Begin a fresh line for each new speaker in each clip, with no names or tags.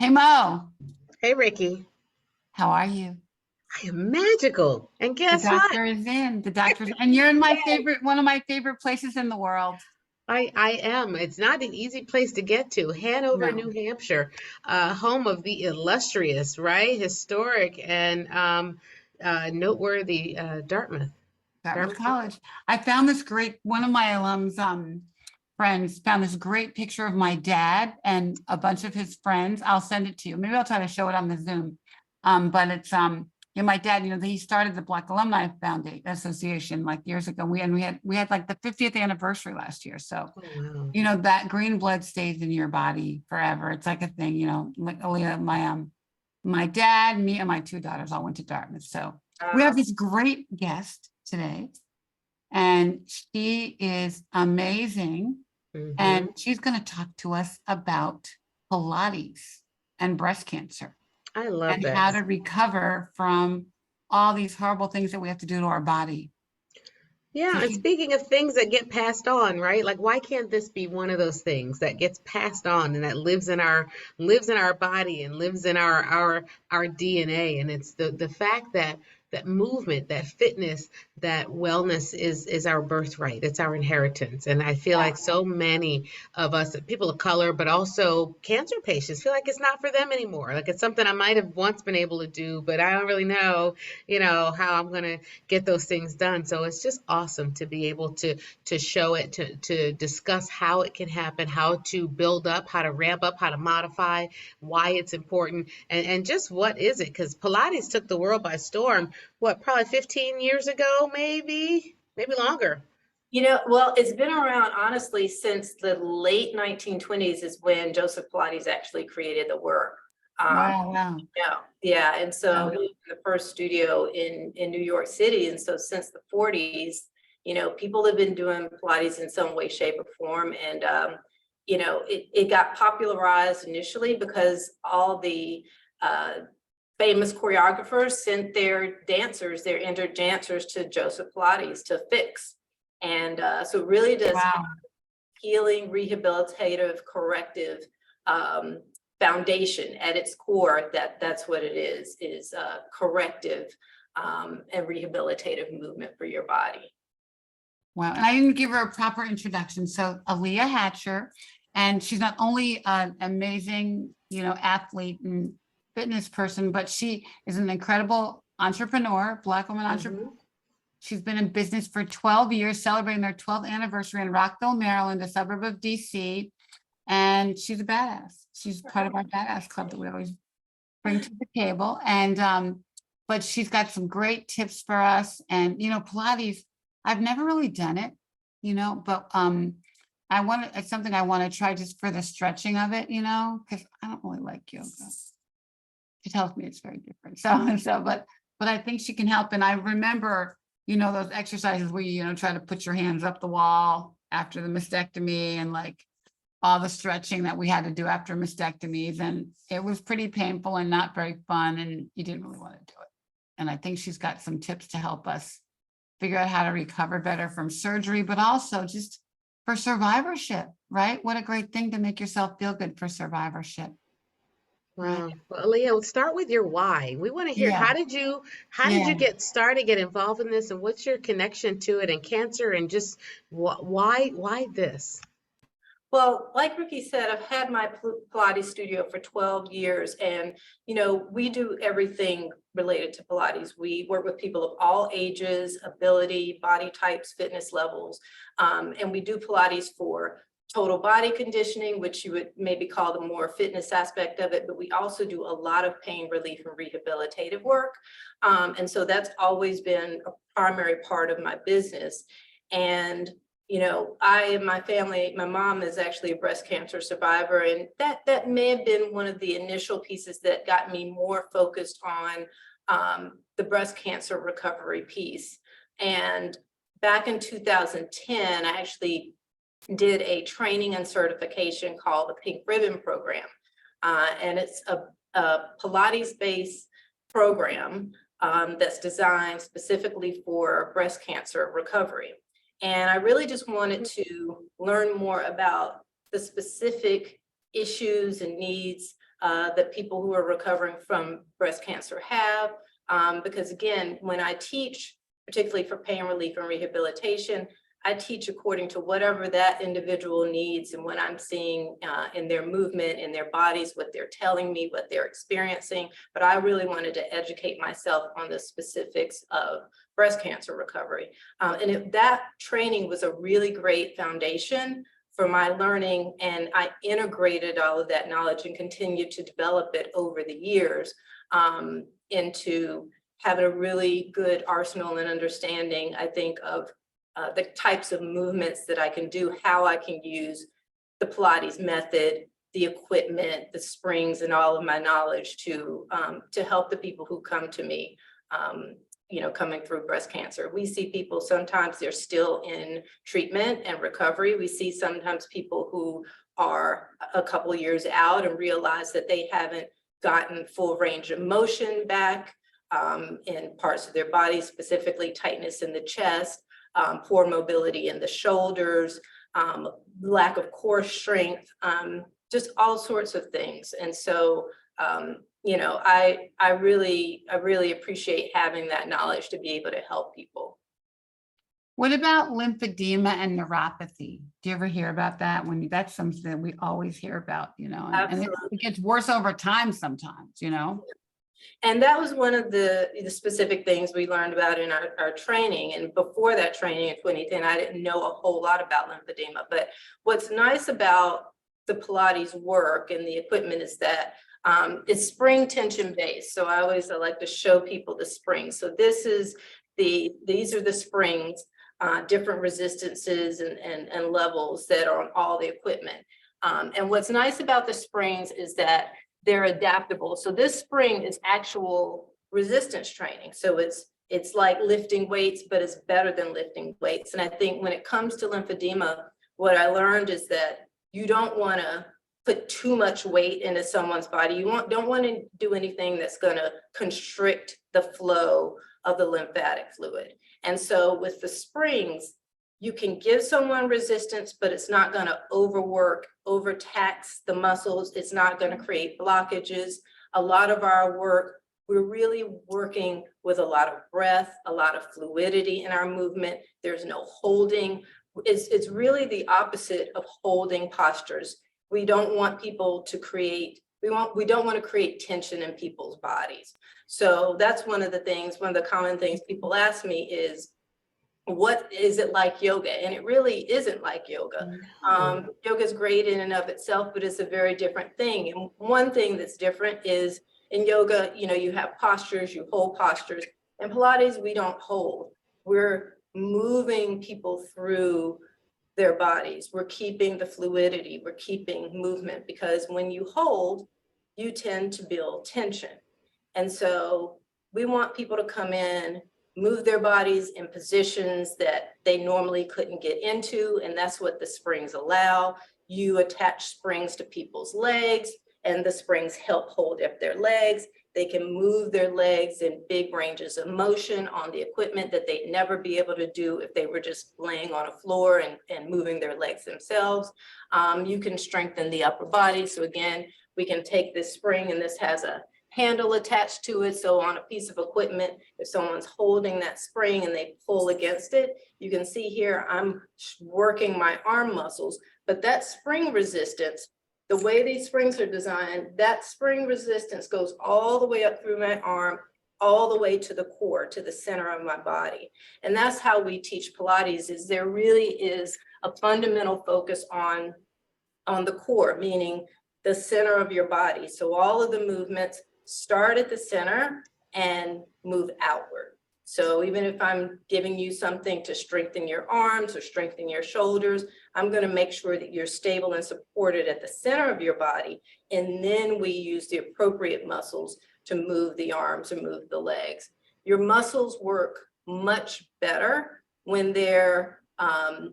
Hey Mo,
Hey, Ricky.
how are you?
I am magical. And
The
guess what?
doctor is in. The doctor's and you're in my favorite, one of my favorite places in the world.
I am. It's not an easy place to get to. Hanover,
No,
New Hampshire, home of the illustrious, right? Historic and noteworthy
Dartmouth
Dartmouth College.
College. I found this great, one of my alums friends found this great picture of my dad and a bunch of his friends. I'll send it to you. Maybe I'll try to show it on the Zoom. But it's my dad, he started the Black Alumni Foundation Association like years ago. We had like the 50th anniversary last year. So
Oh, wow.
that green blood stays in your body forever. It's like a thing, like Aaliyah, my dad, me, and my two daughters all went to Dartmouth. So we have this great guest today, and she is amazing.
Hmm.
And she's going to talk to us about Pilates and breast cancer
I love
and
that.
how to recover from all these horrible things that we have to do to our body. So
Yeah, and
she,
speaking of things that get passed on, right? Like why can't this be one of those things that gets passed on and that lives in our body and lives in our DNA? And it's the fact that that movement, that fitness, that wellness is our birthright. It's our inheritance. And I feel
yeah.
like so many of us, people of color, but also cancer patients, feel like it's not for them anymore. Like it's something I might have once been able to do, but I don't really know, how I'm gonna get those things done. So it's just awesome to be able to show it, to discuss how it can happen, how to build up, how to ramp up, how to modify, why it's important, and just what is it? Because Pilates took the world by storm. What, probably 15 years ago, maybe longer.
Well, it's been around honestly since the late 1920s is when Joseph Pilates actually created the work. Um,
Wow, wow.
yeah, and so
So,
he opened the first studio in New York City, and so since the 40s, people have been doing Pilates in some way, shape, or form, and it got popularized initially because all the uh, famous choreographers sent their injured dancers to Joseph Pilates to fix. And so it really does have
wow.
healing, rehabilitative, corrective foundation at its core. That's what it is corrective and rehabilitative movement for your body.
Wow. And I didn't give her a proper introduction. So Aaliyah Hatcher, and she's not only an amazing, athlete and fitness person, but she is an incredible entrepreneur, Black woman entrepreneur.
Hmm.
She's been in business for 12 years, celebrating their 12th anniversary in Rockville, Maryland, a suburb of DC. And she's a badass. She's part of our badass club that we always bring to the table. And but she's got some great tips for us. And Pilates, I've never really done it, but it's something I want to try just for the stretching of it, because I don't really like yoga. She tells me it's very different. But I think she can help. And I remember, those exercises where try to put your hands up the wall after the mastectomy and like all the stretching that we had to do after mastectomies. And it was pretty painful and not very fun. And you didn't really want to do it. And I think she's got some tips to help us figure out how to recover better from surgery, but also just for survivorship, right? What a great thing to make yourself feel good for survivorship, right?
Wow. Well, Leah, let's start with your why. We want to hear
Yeah,
how did you
yeah.
get started, get involved in this, and what's your connection to it and cancer and just why this?
Well, like Ricky said, I've had my Pilates studio for 12 years, and we do everything related to Pilates. We work with people of all ages, ability, body types, fitness levels, and we do Pilates for total body conditioning, which you would maybe call the more fitness aspect of it, but we also do a lot of pain relief and rehabilitative work. And so that's always been a primary part of my business. And I and my family, my mom is actually a breast cancer survivor, and that may have been one of the initial pieces that got me more focused on the breast cancer recovery piece. And back in 2010, I actually did a training and certification called the Pink Ribbon Program. And it's a Pilates-based program that's designed specifically for breast cancer recovery. And I really just wanted to learn more about the specific issues and needs that people who are recovering from breast cancer have. Because again, when I teach, particularly for pain relief and rehabilitation, I teach according to whatever that individual needs and what I'm seeing in their movement, in their bodies, what they're telling me, what they're experiencing. But I really wanted to educate myself on the specifics of breast cancer recovery. That training was a really great foundation for my learning, and I integrated all of that knowledge and continued to develop it over the years into having a really good arsenal and understanding, I think, of the types of movements that I can do, how I can use the Pilates method, the equipment, the springs, and all of my knowledge to help the people who come to me, coming through breast cancer. We see people, sometimes they're still in treatment and recovery. We see sometimes people who are a couple years out and realize that they haven't gotten full range of motion back in parts of their body, specifically tightness in the chest, poor mobility in the shoulders, lack of core strength, just all sorts of things. And so, I really appreciate having that knowledge to be able to help people.
What about lymphedema and neuropathy? Do you ever hear about that? That's something that we always hear about, and it gets worse over time sometimes,
And that was one of the specific things we learned about in our training. And before that training in 2010, I didn't know a whole lot about lymphedema. But what's nice about the Pilates work and the equipment is that it's spring tension based. So I like to show people the springs. So these are the springs, different resistances and levels that are on all the equipment. And what's nice about the springs is that they're adaptable. So this spring is actual resistance training. So it's like lifting weights, but it's better than lifting weights. And I think when it comes to lymphedema, what I learned is that you don't want to put too much weight into someone's body. You don't want to do anything that's going to constrict the flow of the lymphatic fluid. And so with the springs, you can give someone resistance, but it's not going to overtax the muscles. It's not going to create blockages. A lot of our work, we're really working with a lot of breath, a lot of fluidity in our movement. There's no holding. It's really the opposite of holding postures. We don't want people to create, we don't want to create tension in people's bodies. So that's one of the common things people ask me is, what is it like yoga? And it really isn't like yoga. Yoga is great in and of itself, but it's a very different thing. And one thing that's different is in yoga, you have postures, you hold postures. In Pilates, we don't hold. We're moving people through their bodies. We're keeping the fluidity, we're keeping movement, because when you hold, you tend to build tension. And so we want people to come in, move their bodies in positions that they normally couldn't get into. And that's what the springs allow. You attach springs to people's legs, and the springs help hold up their legs. They can move their legs in big ranges of motion on the equipment that they'd never be able to do if they were just laying on a floor and moving their legs themselves. You can strengthen the upper body. So again, we can take this spring, and this has a handle attached to it. So on a piece of equipment, if someone's holding that spring and they pull against it, you can see here, I'm working my arm muscles, but that spring resistance, the way these springs are designed, that spring resistance goes all the way up through my arm, all the way to the core, to the center of my body. And that's how we teach Pilates, is there really is a fundamental focus on the core, meaning the center of your body. So all of the movements start at the center and move outward. So even if I'm giving you something to strengthen your arms or strengthen your shoulders, I'm going to make sure that you're stable and supported at the center of your body. And then we use the appropriate muscles to move the arms or move the legs. Your muscles work much better when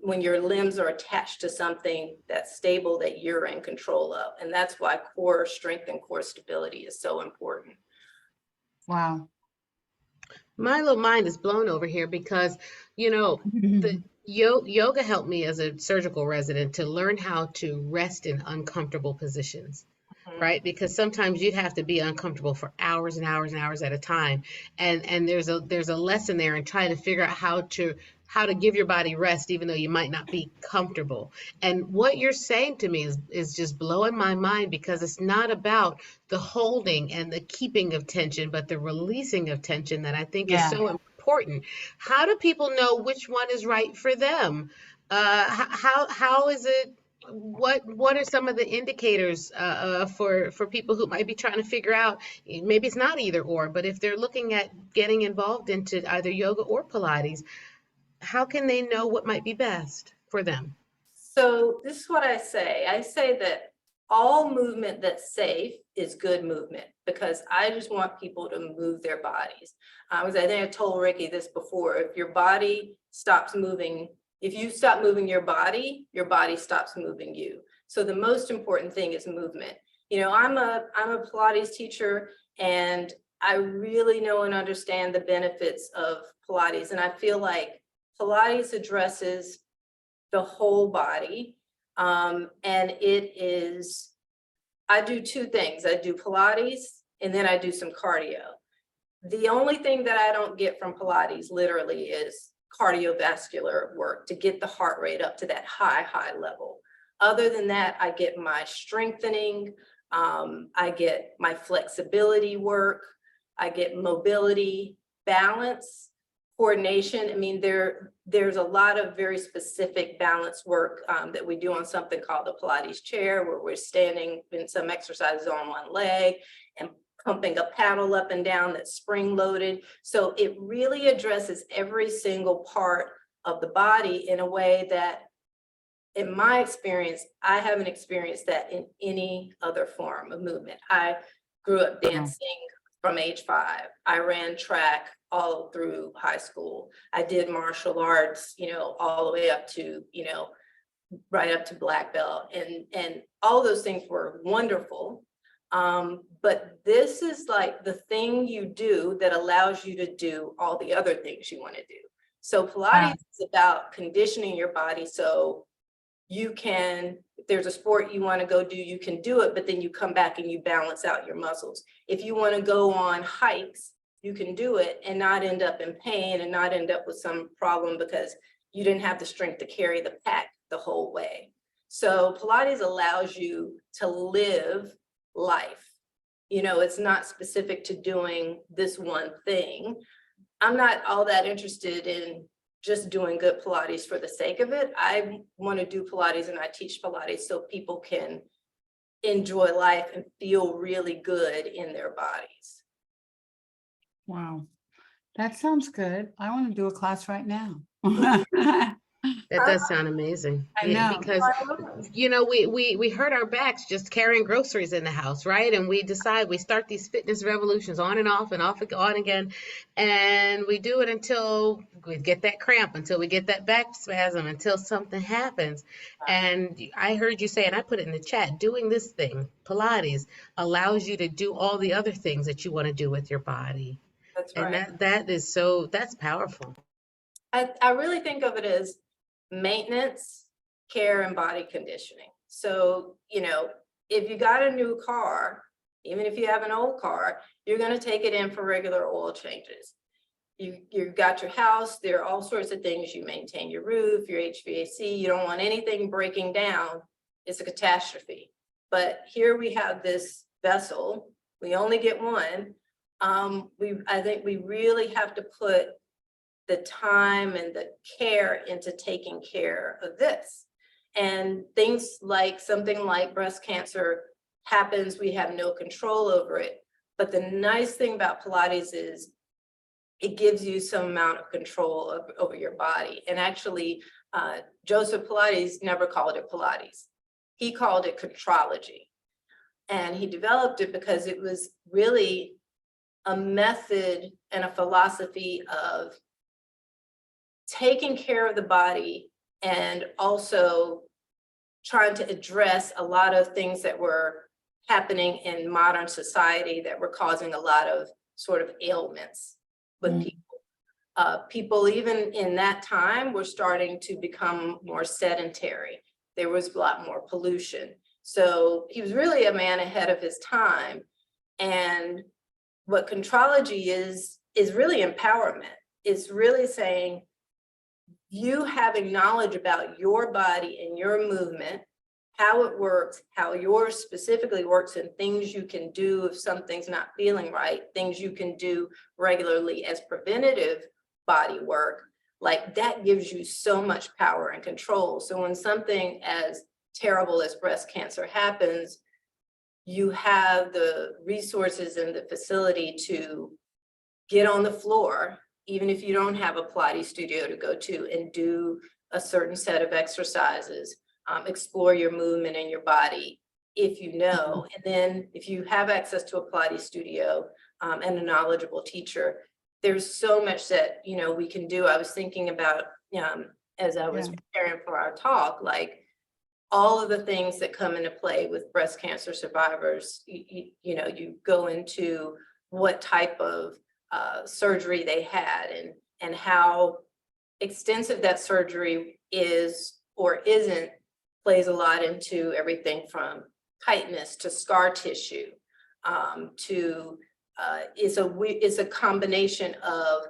when your limbs are attached to something that's stable, that you're in control of. And that's why core strength and core stability is so important.
Wow.
My little mind is blown over here because, the yoga helped me as a surgical resident to learn how to rest in uncomfortable positions. right? Because sometimes you have to be uncomfortable for hours and hours and hours at a time. And there's a lesson there in trying to figure out how to give your body rest even though you might not be comfortable. And what you're saying to me is just blowing my mind, because it's not about the holding and the keeping of tension, but the releasing of tension that I think is
Yeah.
so important. How do people know which one is right for them? How is it, what are some of the indicators for people who might be trying to figure out, maybe it's not either or, but if they're looking at getting involved into either yoga or Pilates, how can they know what might be best for them?
So this is what I say. I say that all movement that's safe is good movement, because I just want people to move their bodies. I think I told Ricky this before. If your body stops moving, if you stop moving your body stops moving you. So the most important thing is movement. You know, I'm a Pilates teacher, and I really know and understand the benefits of Pilates. And I feel like Pilates addresses the whole body. And it is, I do two things. I do Pilates and then I do some cardio. The only thing that I don't get from Pilates literally is cardiovascular work to get the heart rate up to that high level. Other than that, I get my strengthening, I get my flexibility work, I get mobility, balance, coordination. I mean, there's a lot of very specific balance work that we do on something called the Pilates chair, where we're standing in some exercises on one leg and pumping a paddle up and down that's spring loaded. So it really addresses every single part of the body in a way that, in my experience, I haven't experienced that in any other form of movement. I grew up dancing from age 5. I ran track all through high school. I did martial arts, you know, all the way up to, you know, right up to black belt, and all those things were wonderful. But this is like the thing you do that allows you to do all the other things you want to do. So Pilates is about conditioning your body so you can, if there's a sport you want to go do, you can do it, but then you come back and you balance out your muscles. If you want to go on hikes, you can do it and not end up in pain and not end up with some problem because you didn't have the strength to carry the pack the whole way. So Pilates allows you to live life. You know, it's not specific to doing this one thing. I'm not all that interested in just doing good Pilates for the sake of it. I want to do Pilates and I teach Pilates so people can enjoy life and feel really good in their bodies.
Wow. That sounds good. I want to do a class right now.
That does sound amazing.
I know.
Because, you know, we hurt our backs just carrying groceries in the house, right? And we start these fitness revolutions on and off and off and on again. And we do it until we get that cramp, until we get that back spasm, until something happens. And I heard you say, and I put it in the chat, doing this thing, Pilates, allows you to do all the other things that you want to do with your body.
That's
And
right.
that's powerful.
I really think of it as maintenance, care, and body conditioning. So, you know, if you got a new car, even if you have an old car, you're going to take it in for regular oil changes. You've got your house, there are all sorts of things. You maintain your roof, your HVAC, you don't want anything breaking down. It's a catastrophe. But here we have this vessel, we only get one. I think we really have to put the time and the care into taking care of this. And things like something like breast cancer happens, we have no control over it. But the nice thing about Pilates is it gives you some amount of control over your body. And actually, Joseph Pilates never called it Pilates. He called it contrology. And he developed it because it was really a method and a philosophy of taking care of the body and also trying to address a lot of things that were happening in modern society that were causing a lot of sort of ailments with people. People even in that time were starting to become more sedentary. There was a lot more pollution. So he was really a man ahead of his time. And what contrology is really empowerment. It's really saying, you having knowledge about your body and your movement, how it works, how yours specifically works, and things you can do if something's not feeling right, things you can do regularly as preventative body work, like that gives you so much power and control. So when something as terrible as breast cancer happens, you have the resources and the facility to get on the floor, even if you don't have a Pilates studio to go to, and do a certain set of exercises, explore your movement in your body if you know. And then if you have access to a Pilates studio and a knowledgeable teacher, there's so much that, you know, we can do. I was thinking about, as I was preparing for our talk, like all of the things that come into play with breast cancer survivors. You know, you go into what type of surgery they had, and how extensive that surgery is or isn't, plays a lot into everything from tightness to scar tissue, to it's a combination of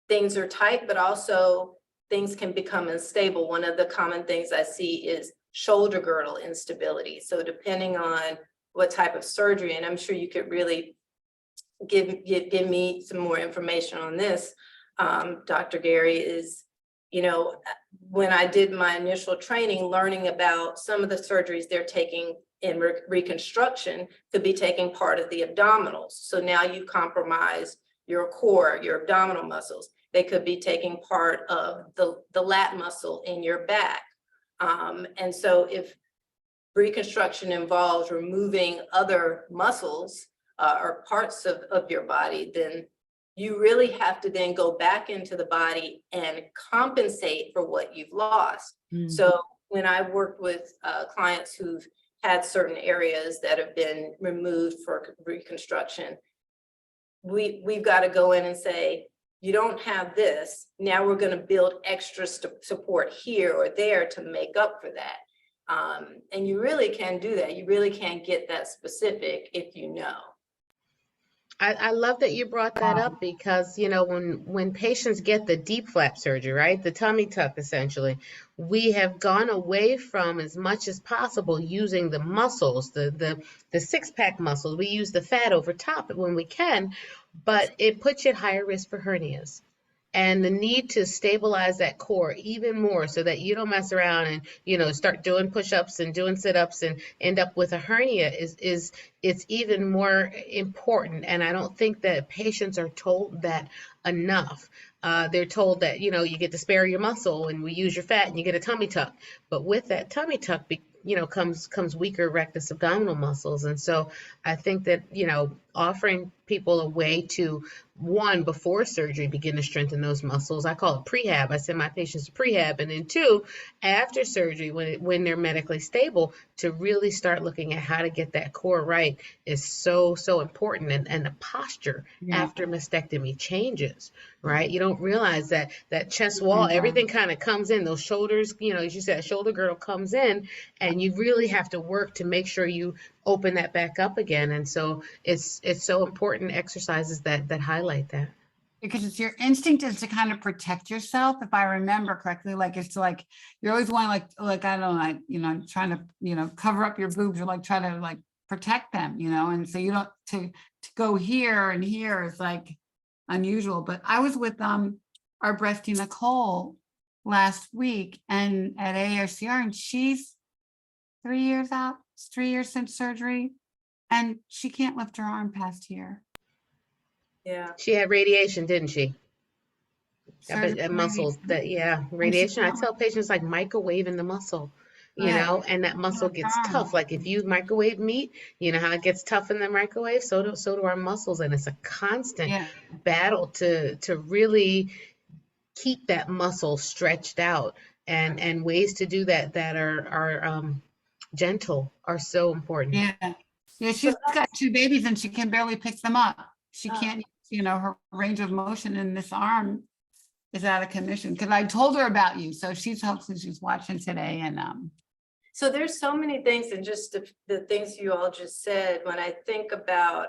things are tight, but also things can become unstable. One of the common things I see is shoulder girdle instability. So depending on what type of surgery, and I'm sure you could really give me some more information on this, Dr. Gary, is, you know, when I did my initial training, learning about some of the surgeries they're taking in reconstruction could be taking part of the abdominals. So now you compromise your core, your abdominal muscles. They could be taking part of the lat muscle in your back. And so if reconstruction involves removing other muscles or parts of your body, then you really have to then go back into the body and compensate for what you've lost. So when I worked with clients who've had certain areas that have been removed for reconstruction, we've got to go in and say, you don't have this. Now we're going to build extra support here or there to make up for that. And you really can do that. You really can get that specific if you know.
I love that you brought that up, because, you know, when patients get the deep flap surgery, right, the tummy tuck, essentially, we have gone away from, as much as possible, using the muscles, the six-pack muscles. We use the fat over top when we can, but it puts you at higher risk for hernias. And the need to stabilize that core even more, so that you don't mess around and, you know, start doing push-ups and doing sit-ups and end up with a hernia is it's even more important. And I don't think that patients are told that enough. They're told that, you know, you get to spare your muscle and we use your fat and you get a tummy tuck. But with that tummy tuck, you know, comes weaker rectus abdominal muscles. And so I think that, you know, offering people a way to, one, before surgery, begin to strengthen those muscles. I call it prehab. I send my patients to prehab. And then two, after surgery, when they're medically stable, to really start looking at how to get that core right is so important. And the posture after mastectomy changes, right? You don't realize that chest wall, everything kind of comes in, those shoulders, you know, as you said, shoulder girdle comes in, and you really have to work to make sure you open that back up again. And so it's so important, exercises that highlight that.
Because it's your instinct is to kind of protect yourself, if I remember correctly. Like, it's like you always want to like I don't know, like, you know, trying to, you know, cover up your boobs, or like try to like protect them, you know. And so you don't to go here and here is like unusual. But I was with our breastie Nicole last week and at AARCR, and she's 3 years out. It's 3 years since surgery, and she can't lift her arm past here.
Yeah.
She had radiation, didn't she?
Surgery,
And muscles that, radiation. I tell patients, like, microwaving the muscle, you know, and that muscle gets tough. Like if you microwave meat, you know how it gets tough in the microwave, so do our muscles. And it's a constant battle to really keep that muscle stretched out, and ways to do that are gentle are so important.
Yeah, she's got 2 babies and she can barely pick them up. She can't, you know, her range of motion in this arm is out of commission. Because I told her about you, so hopefully she's watching today. And
So there's so many things, and just the things you all just said, when I think about,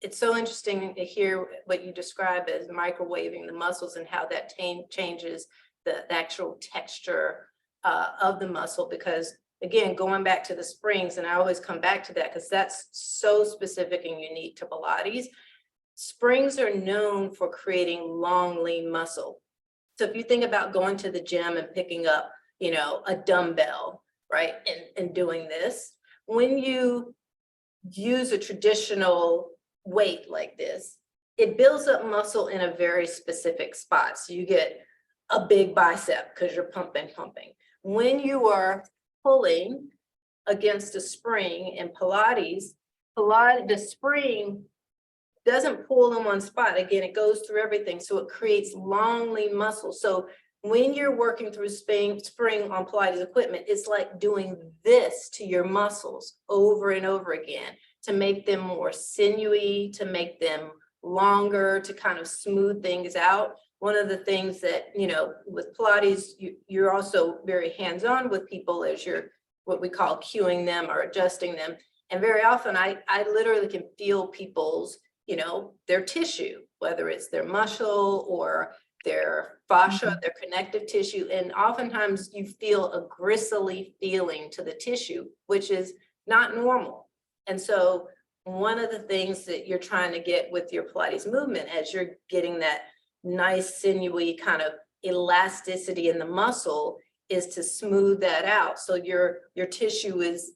it's so interesting to hear what you describe as microwaving the muscles and how that changes the actual texture of the muscle. Because again, going back to the springs, and I always come back to that because that's so specific and unique to Pilates. Springs are known for creating long, lean muscle. So if you think about going to the gym and picking up, a dumbbell, right, and doing this, when you use a traditional weight like this, it builds up muscle in a very specific spot. So you get a big bicep because you're pumping. When you are pulling against a spring in Pilates, the spring doesn't pull in one spot. Again, it goes through everything. So it creates long, lean muscle. So when you're working through spring on Pilates equipment, it's like doing this to your muscles over and over again to make them more sinewy, to make them longer, to kind of smooth things out. One of the things that, with Pilates, you're also very hands-on with people as you're what we call cueing them or adjusting them. And very often I literally can feel people's, their tissue, whether it's their muscle or their fascia, their connective tissue. And oftentimes you feel a gristly feeling to the tissue, which is not normal. And so one of the things that you're trying to get with your Pilates movement, as you're getting that nice sinewy kind of elasticity in the muscle, is to smooth that out. So your tissue is,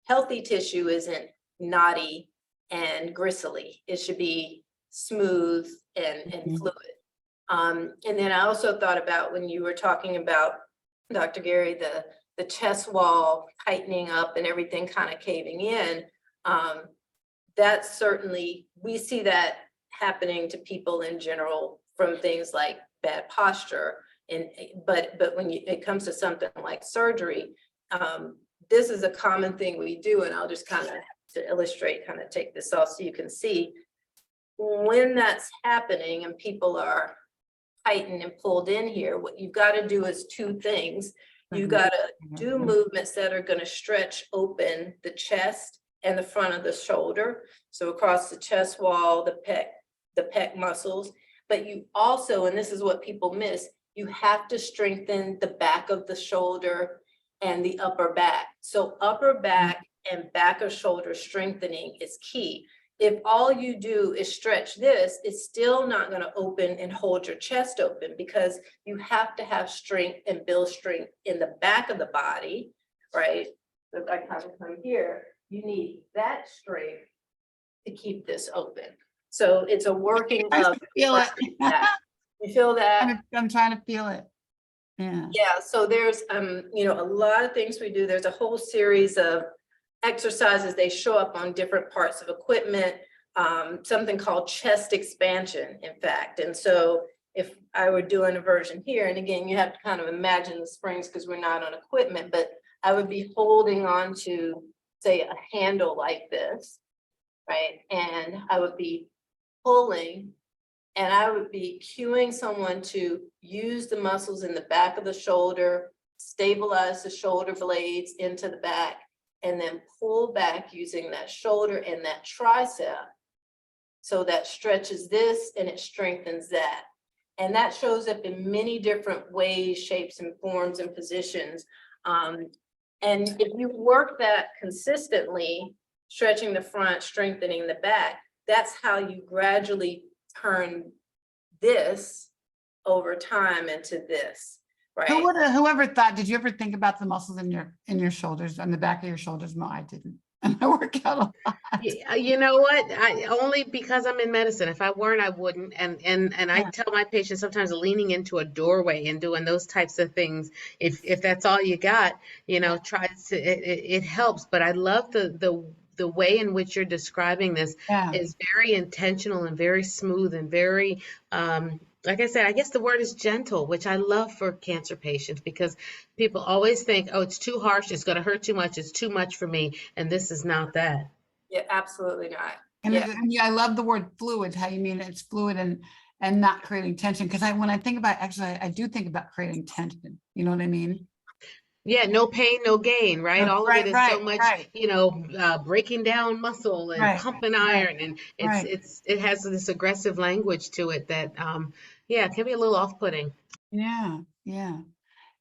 healthy tissue isn't knotty and gristly. It should be smooth and fluid. And then I also thought about when you were talking about, Dr. Gary, the chest wall tightening up and everything kind of caving in. That's certainly, we see that happening to people in general from things like bad posture. But when it comes to something like surgery, this is a common thing we do. And I'll just kind of, to illustrate, kind of take this off so you can see when that's happening and people are tightened and pulled in here. What you've got to do is two things. You got to do movements that are going to stretch open the chest and the front of the shoulder. So across the chest wall, the pec muscles. But you also, and this is what people miss, you have to strengthen the back of the shoulder and the upper back. So upper back and back of shoulder strengthening is key. If all you do is stretch this, it's still not going to open and hold your chest open, because you have to have strength and build strength in the back of the body, right? So if I kind of come here, you need that strength to keep this open. So it's a working of
Feel it.
You feel that?
I'm trying to feel it. Yeah.
Yeah, so there's a lot of things we do. There's a whole series of exercises. They show up on different parts of equipment, something called chest expansion, in fact. And so if I were doing a version here, and again, you have to kind of imagine the springs because we're not on equipment, but I would be holding on to, say, a handle like this, right? And I would be pulling, and I would be cueing someone to use the muscles in the back of the shoulder, stabilize the shoulder blades into the back, and then pull back using that shoulder and that tricep. So that stretches this and it strengthens that. And that shows up in many different ways, shapes, and forms and positions. And if you work that consistently, stretching the front, strengthening the back, that's how you gradually turn this over time into this, right?
Whoever thought, did you ever think about the muscles in your shoulders, on the back of your shoulders? No, I didn't. And I work out a lot.
You know what? Only because I'm in medicine. If I weren't, I wouldn't. And I tell my patients sometimes leaning into a doorway and doing those types of things, if that's all you got, try to, it helps. But I love the way in which you're describing this is very intentional and very smooth and very, like I said, I guess the word is gentle, which I love for cancer patients, because people always think, oh, it's too harsh, it's going to hurt too much, it's too much for me. And this is not that.
Yeah, absolutely not.
And I love the word fluid, how you mean it's fluid and not creating tension. Because when I think about exercise, I do think about creating tension. You know what I mean?
Yeah, no pain, no gain, right?
No,
All of it
right,
is so
right,
much,
right,
breaking down muscle and
right,
pumping
right,
iron, and
right.
it has this aggressive language to it that, yeah, it can be a little off-putting.
Yeah, yeah.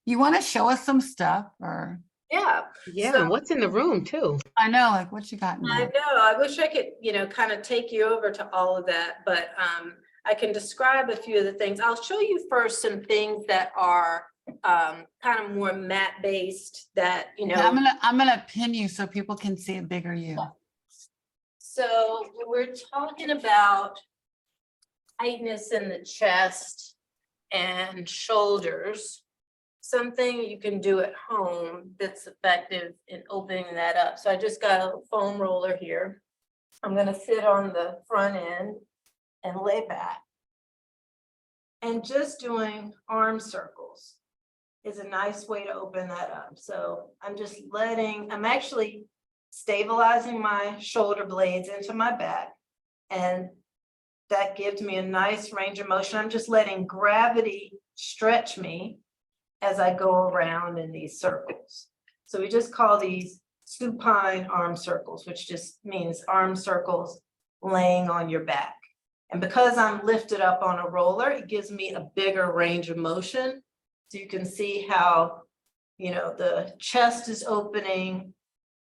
You want to show us some stuff or
Yeah.
Yeah,
So
and what's in the room too.
I know, like what you got in
I
there?
know, I wish I could, kind of take you over to all of that, but I can describe a few of the things. I'll show you first some things that are kind of more mat based that,
Yeah, I'm gonna pin you so people can see a bigger you.
So we're talking about tightness in the chest and shoulders. Something you can do at home that's effective in opening that up. So I just got a foam roller here. I'm gonna sit on the front end and lay back. And just doing arm circles is a nice way to open that up. So I'm actually stabilizing my shoulder blades into my back. And that gives me a nice range of motion. I'm just letting gravity stretch me as I go around in these circles. So we just call these supine arm circles, which just means arm circles laying on your back. And because I'm lifted up on a roller, it gives me a bigger range of motion. So you can see how, the chest is opening,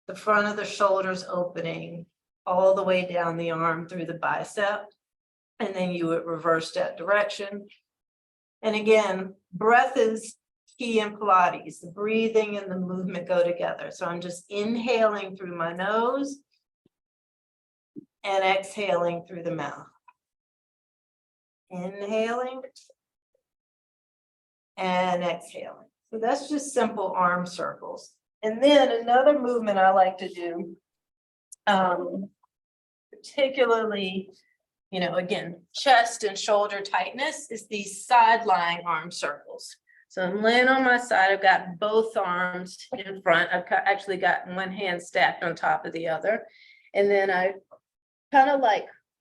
the front of the shoulders opening, all the way down the arm through the bicep. And then you would reverse that direction. And again, breath is key in Pilates. The breathing and the movement go together. So I'm just inhaling through my nose and exhaling through the mouth. Inhaling and exhaling. So that's just simple arm circles. And then another movement I like to do, particularly, again, chest and shoulder tightness, is these side lying arm circles. So I'm laying on my side. I've got both arms in front. I've actually got one hand stacked on top of the other. And then I kind of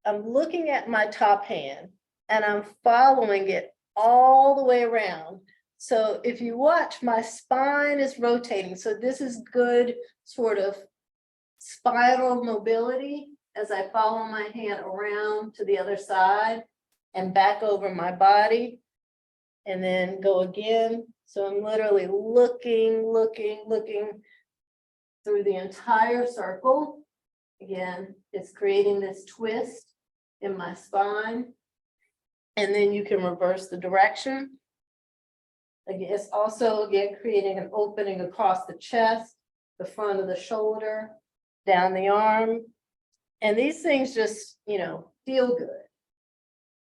I'm looking at my top hand and I'm following it all the way around. So if you watch, my spine is rotating. So this is good sort of spinal mobility as I follow my hand around to the other side and back over my body and then go again. So I'm literally looking through the entire circle. Again, it's creating this twist in my spine. And then you can reverse the direction. Again, it's also, creating an opening across the chest, the front of the shoulder, down the arm. And these things just, feel good.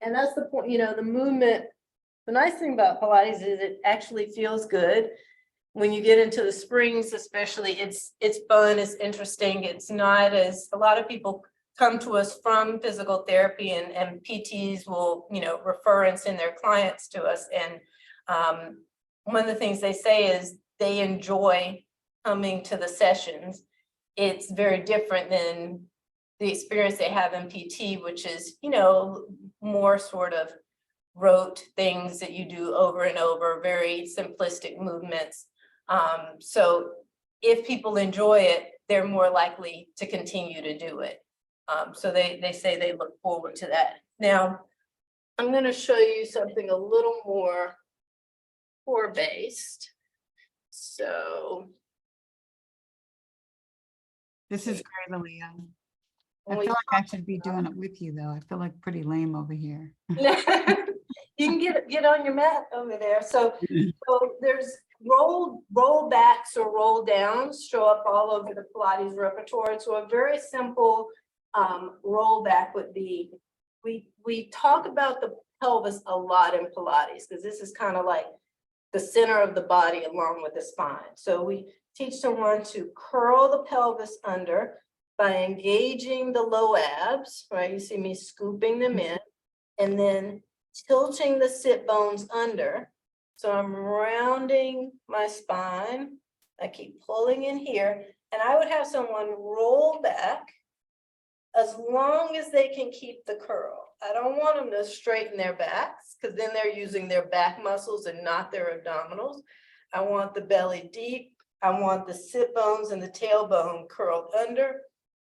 And that's the point, the movement. The nice thing about Pilates is it actually feels good. When you get into the springs, especially, it's fun, it's interesting. It's not as, a lot of people come to us from physical therapy and PTs will, refer and send their clients to us. And one of the things they say is they enjoy coming to the sessions. It's very different than the experience they have in PT, which is, more sort of rote things that you do over and over, very simplistic movements. So if people enjoy it, they're more likely to continue to do it. So they say they look forward to that. Now, I'm going to show you something a little more core based. So
This is great, Aaliyah. I feel like I should be doing it with you though. I feel like pretty lame over here.
you can get on your mat over there. So there's roll backs or roll downs show up all over the Pilates repertoire. So a very simple roll back would be, we talk about the pelvis a lot in Pilates because this is kind of like the center of the body along with the spine. So we teach someone to curl the pelvis under by engaging the low abs, right? You see me scooping them in and then tilting the sit bones under. So I'm rounding my spine. I keep pulling in here and I would have someone roll back as long as they can keep the curl. I don't want them to straighten their backs because then they're using their back muscles and not their abdominals. I want the belly deep. I want the sit bones and the tailbone curled under.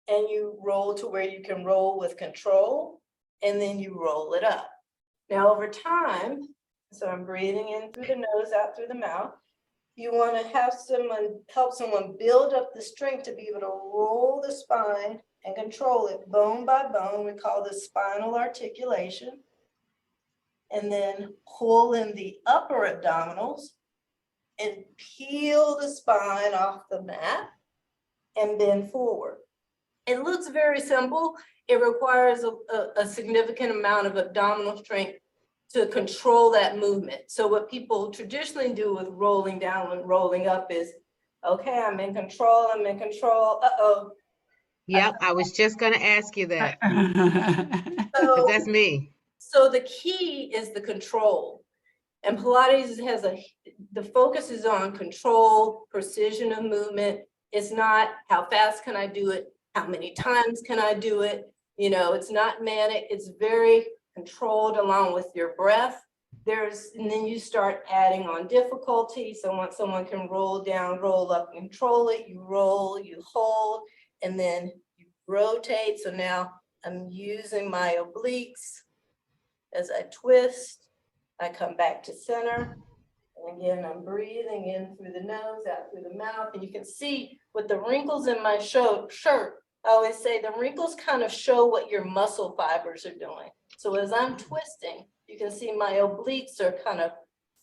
And you roll to where you can roll with control, and then you roll it up. Now over time, so I'm breathing in through the nose, out through the mouth. You want to have someone help someone build up the strength to be able to roll the spine and control it bone by bone. We call this spinal articulation. And then pull in the upper abdominals and peel the spine off the mat and bend forward. It looks very simple. It requires a significant amount of abdominal strength to control that movement. So what people traditionally do with rolling down and rolling up is, okay, I'm in control, uh-oh.
Yep, I was just gonna ask you that, because
So,
that's me.
so the key is the control. And Pilates the focus is on control, precision of movement. It's not how fast can I do it? How many times can I do it? You know, it's not manic, it's very controlled along with your breath. And then you start adding on difficulty. So once someone can roll down, roll up, control it, you roll, you hold, and then you rotate. So now I'm using my obliques as I twist. I come back to center. And again, I'm breathing in through the nose, out through the mouth. And you can see with the wrinkles in my shirt, I always say the wrinkles kind of show what your muscle fibers are doing. So as I'm twisting, you can see my obliques are kind of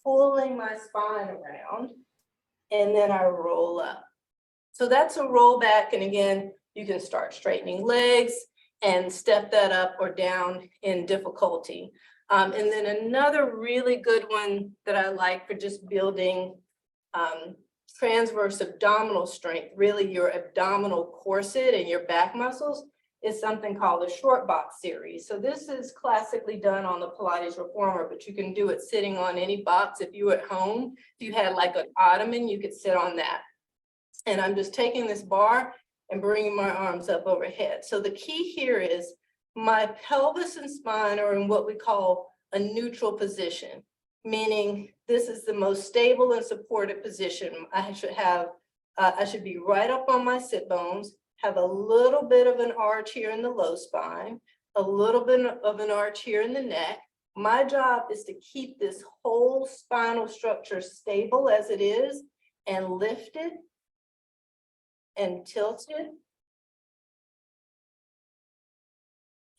pulling my spine around, and then I roll up. So that's a roll back. And again, you can start straightening legs and step that up or down in difficulty. And then another really good one that I like for just building transverse abdominal strength, really your abdominal corset and your back muscles, is something called the short box series. So this is classically done on the Pilates reformer, but you can do it sitting on any box. If you were at home, if you had like an ottoman, you could sit on that. And I'm just taking this bar and bringing my arms up overhead. So the key here is my pelvis and spine are in what we call a neutral position, meaning this is the most stable and supported position. I should be right up on my sit bones, have a little bit of an arch here in the low spine, a little bit of an arch here in the neck. My job is to keep this whole spinal structure stable as it is and lifted and tilted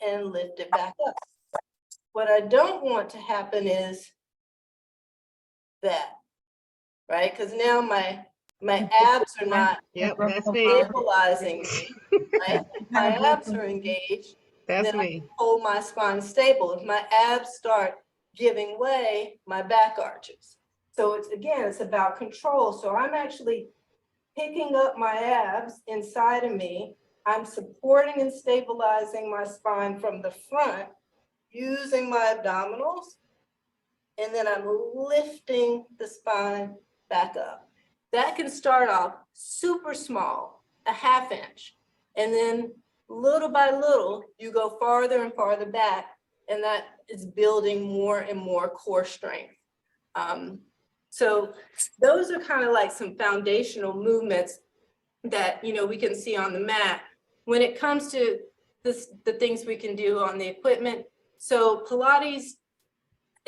and lift it back up. What I don't want to happen is that, right? Because now my abs are not
Yep, that's me.
stabilizing me, right? If my abs are engaged,
That's
then I
me.
hold my spine stable. If my abs start giving way, my back arches. So it's about control. So I'm actually picking up my abs inside of me. I'm supporting and stabilizing my spine from the front using my abdominals. And then I'm lifting the spine back up. That can start off super small, a ½ inch. And then little by little, you go farther and farther back, and that is building more and more core strength. So those are kind of like some foundational movements that, you know, we can see on the mat. When it comes to the things we can do on the equipment, so Pilates,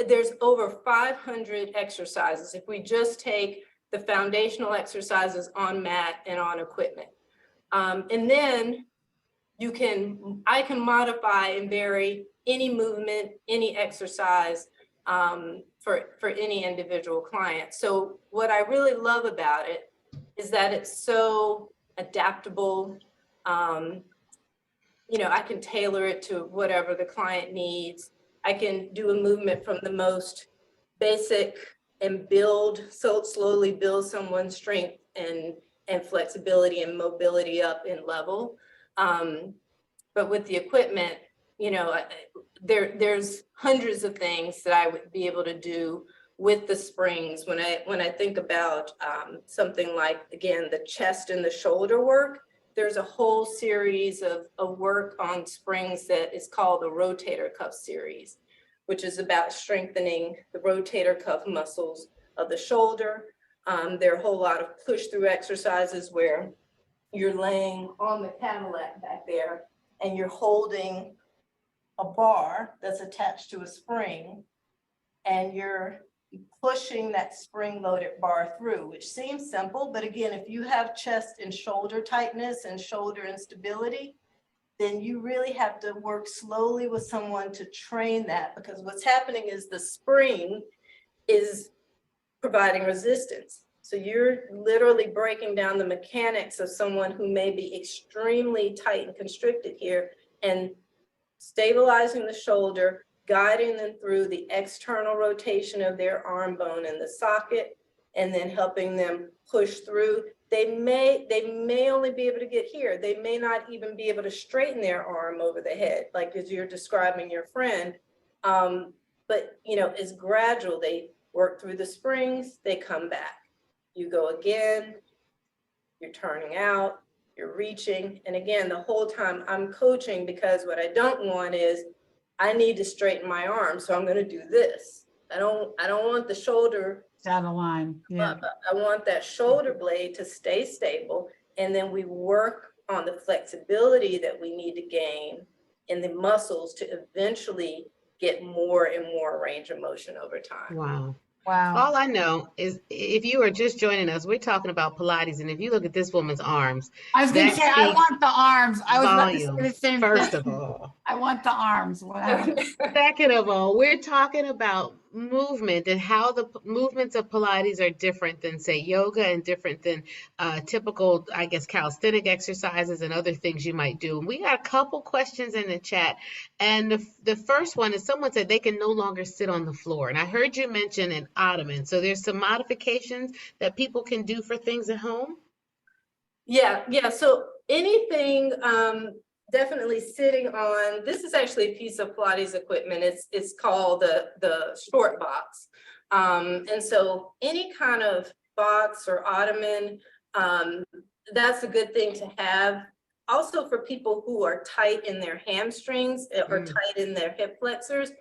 there's over 500 exercises if we just take the foundational exercises on mat and on equipment. And then I can modify and vary any movement, any exercise for any individual client. So what I really love about it is that it's so adaptable. You know, I can tailor it to whatever the client needs. I can do a movement from the most basic and slowly build someone's strength and flexibility and mobility up in level. But with the equipment, you know, there's hundreds of things that I would be able to do with the springs. When I think about something like, again, the chest and the shoulder work, there's a whole series of work on springs that is called the rotator cuff series, which is about strengthening the rotator cuff muscles of the shoulder. There are a whole lot of push through exercises where you're laying on the Cadillac back there and you're holding a bar that's attached to a spring and you're pushing that spring-loaded bar through, which seems simple, but again, if you have chest and shoulder tightness and shoulder instability, then you really have to work slowly with someone to train that, because what's happening is the spring is providing resistance. So you're literally breaking down the mechanics of someone who may be extremely tight and constricted here and stabilizing the shoulder, guiding them through the external rotation of their arm bone in the socket, and then helping them push through. They may only be able to get here. They may not even be able to straighten their arm over the head, like as you're describing your friend. But you know, it's gradual. They work through the springs, they come back. You go again, you're turning out, you're reaching. And again, the whole time I'm coaching, because what I don't want is, I need to straighten my arm, so I'm going to do this. I don't want the shoulder
Out of line. Yeah.
I want that shoulder blade to stay stable. And then we work on the flexibility that we need to gain in the muscles to eventually get more and more range of motion over time.
Wow.
Wow.
All I know is if you are just joining us, we're talking about Pilates, and if you look at this woman's arms,
I was going to
that
say, I
speaks
want the arms. I was about to say the
volumes,
same
first
thing.
of all.
I want the arms. Wow.
Second of all, we're talking about movement and how the movements of Pilates are different than, say, yoga, and different than typical, I guess, calisthenic exercises and other things you might do. And we got a couple questions in the chat. And the first one is, someone said they can no longer sit on the floor. And I heard you mention an ottoman. So there's some modifications that people can do for things at home?
Yeah. So anything, definitely sitting on, this is actually a piece of Pilates equipment. It's called the short box. And so any kind of box or ottoman, that's a good thing to have. Also for people who are tight in their hamstrings or tight in their hip flexors,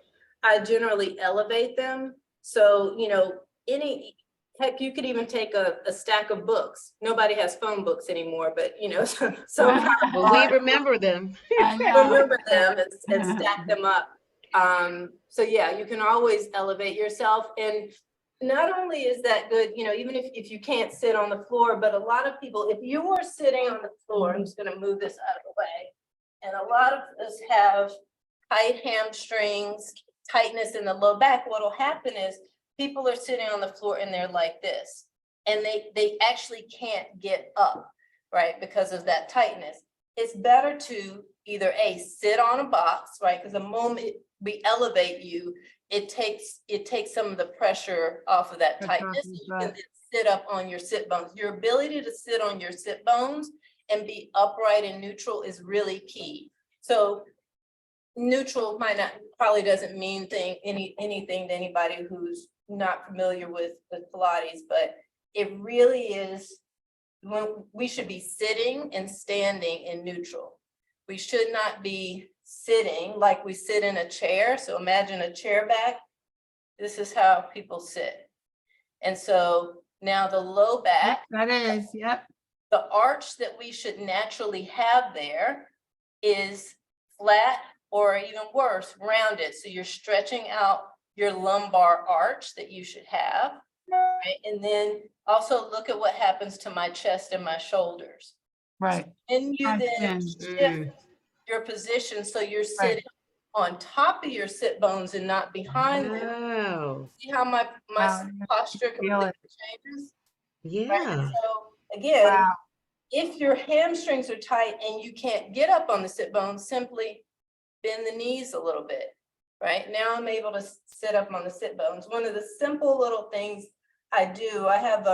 I generally elevate them. So, you know, heck, you could even take a stack of books. Nobody has phone books anymore, but you know, some kind of
Well, we remember them.
I know.
remember them and stack them up. So yeah, you can always elevate yourself. And not only is that good, you know, even if you can't sit on the floor, but a lot of people, if you are sitting on the floor, I'm just going to move this out of the way. And a lot of us have tight hamstrings, tightness in the low back. What'll happen is people are sitting on the floor and they're like this, and they actually can't get up, right? Because of that tightness. It's better to either sit on a box, right? Because the moment we elevate you, it takes some of the pressure off of that tightness. You can then sit up on your sit bones. Your ability to sit on your sit bones and be upright and neutral is really key. So neutral probably doesn't mean anything to anybody who's not familiar with Pilates, but it really is when we should be sitting and standing in neutral. We should not be sitting like we sit in a chair. So imagine a chair back. This is how people sit. And so now the low back.
That is, yep.
The arch that we should naturally have there is flat, or even worse, rounded. So you're stretching out your lumbar arch that you should have, right? And then also look at what happens to my chest and my shoulders.
Right.
And you then shift your position so you're sitting on top of your sit bones and not behind them. See how my posture completely changes?
Yeah.
Right? So again, if your hamstrings are tight and you can't get up on the sit bones, simply bend the knees a little bit. Right now I'm able to sit up on the sit bones. One of the simple little things I do, I have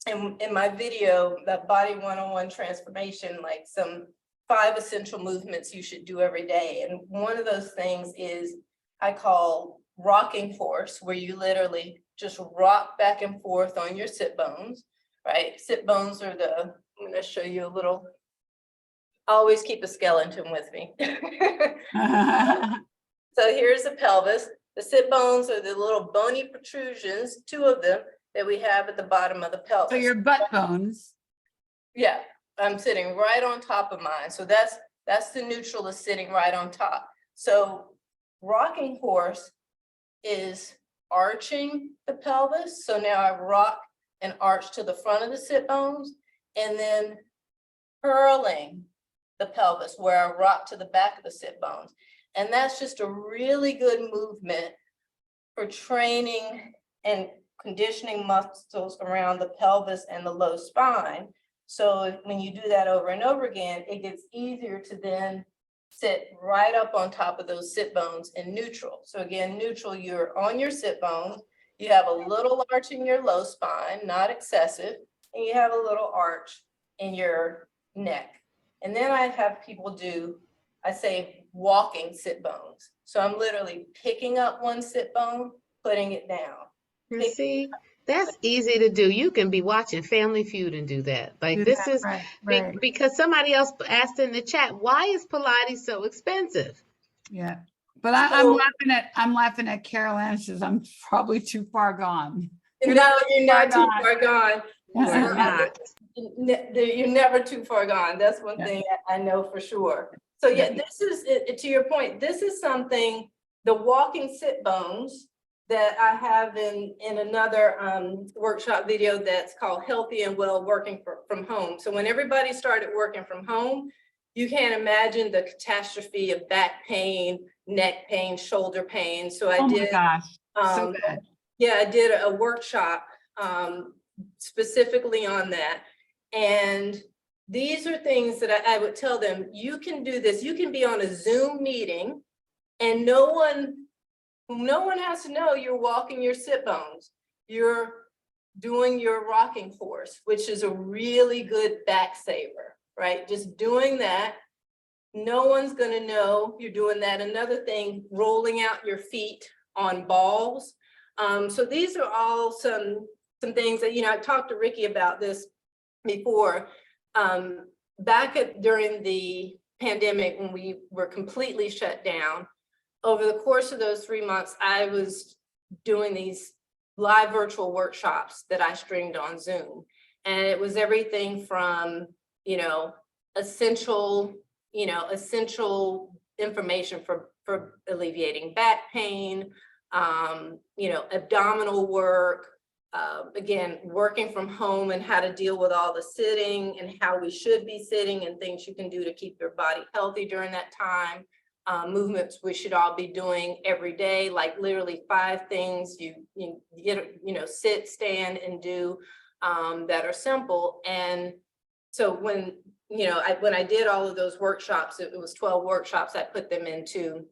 in my video, the Body 101 Transformation, like some 5 essential movements you should do every day. And one of those things is I call rocking horse, where you literally just rock back and forth on your sit bones, right? Sit bones are I'm going to show you a little, always keep a skeleton with me. So here's the pelvis. The sit bones are the little bony protrusions, 2 of them, that we have at the bottom of the pelvis.
So your butt bones.
Yeah, I'm sitting right on top of mine. So that's the neutral is sitting right on top. So rocking horse is arching the pelvis. So now I rock and arch to the front of the sit bones, and then curling the pelvis where I rock to the back of the sit bones. And that's just a really good movement for training and conditioning muscles around the pelvis and the low spine. So when you do that over and over again, it gets easier to then sit right up on top of those sit bones in neutral. So again, neutral, you're on your sit bones, you have a little arch in your low spine, not excessive, and you have a little arch in your neck. And then I have people do, I say, walking sit bones. So I'm literally picking up one sit bone, putting it down.
You see, that's easy to do. You can be watching Family Feud and do that. Like this is
Right.
because somebody else asked in the chat, why is Pilates so expensive?
Yeah. But I'm laughing at Carol Ann says I'm probably too far gone.
You're not too far gone.
We're not.
You're never too far gone. That's one thing I know for sure. So yeah, this is, to your point, this is something, the walking sit bones that I have in another workshop video that's called Healthy and Well Working from Home. So when everybody started working from home, you can't imagine the catastrophe of back pain, neck pain, shoulder pain. So I did,
my gosh. So good.
yeah, I did a workshop specifically on that. And these are things that I would tell them, you can do this. You can be on a Zoom meeting and no one has to know you're walking your sit bones. You're doing your rocking horse, which is a really good back saver, right? Just doing that. No one's going to know you're doing that. Another thing, rolling out your feet on balls. So these are all some things that, I talked to Ricky about this before. During the pandemic, when we were completely shut down, over the course of those 3 months, I was doing these live virtual workshops that I streamed on Zoom. And it was everything from, essential information for alleviating back pain, abdominal work, again, working from home and how to deal with all the sitting and how we should be sitting and things you can do to keep your body healthy during that time. Movements we should all be doing every day, like literally 5 things you get, sit, stand, and do that are simple. And so when I did all of those workshops, it was 12 workshops. I put them into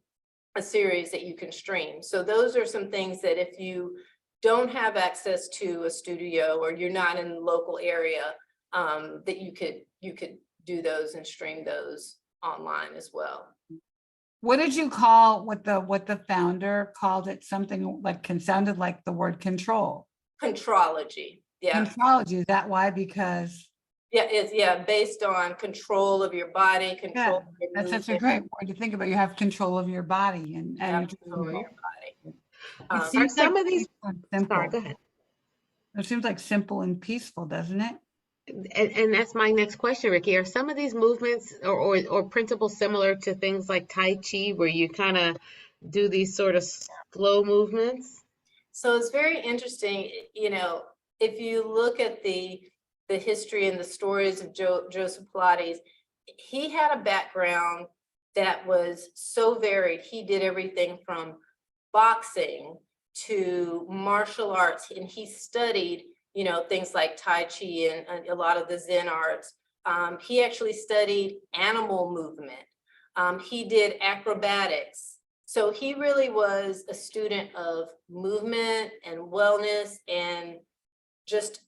a series that you can stream. So those are some things that if you don't have access to a studio or you're not in the local area, that you could do those and stream those online as well.
What did you call what the founder called it? Something like sounded like the word control.
Contrology. Yeah.
Contrology. Is that why? Because
it's based on control of your body, control of your
that's
movement.
such a great word to think about. You have control of your body and
Control of your body.
it seems
some
like
of these
simple.
Sorry, go ahead.
It seems like simple and peaceful, doesn't it?
And that's my next question, Ricky. Are some of these movements or principles similar to things like Tai Chi, where you kind of do these sort of slow movements?
So it's very interesting, if you look at the history and the stories of Joseph Pilates, he had a background that was so varied. He did everything from boxing to martial arts, and he studied things like Tai Chi and a lot of the Zen arts. He actually studied animal movement. He did acrobatics. So he really was a student of movement and wellness and just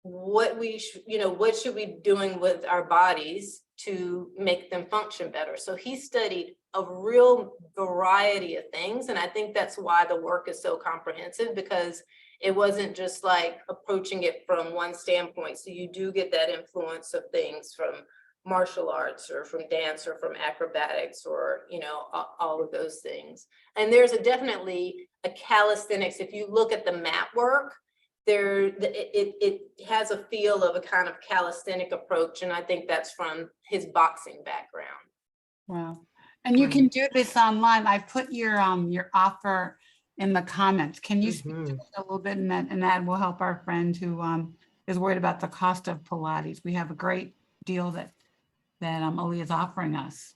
what should we be doing with our bodies to make them function better. So he studied a real variety of things. And I think that's why the work is so comprehensive, because it wasn't just like approaching it from one standpoint. So you do get that influence of things from martial arts or from dance or from acrobatics or, all of those things. And there's definitely a calisthenics. If you look at the mat work, it has a feel of a kind of calisthenic approach, and I think that's from his boxing background.
Wow. And you
Right.
can do this online. I put your offer in the comments. Can you speak to
Mhm.
it a little bit, and that will help our friend who is worried about the cost of Pilates. We have a great deal that Ali is offering us.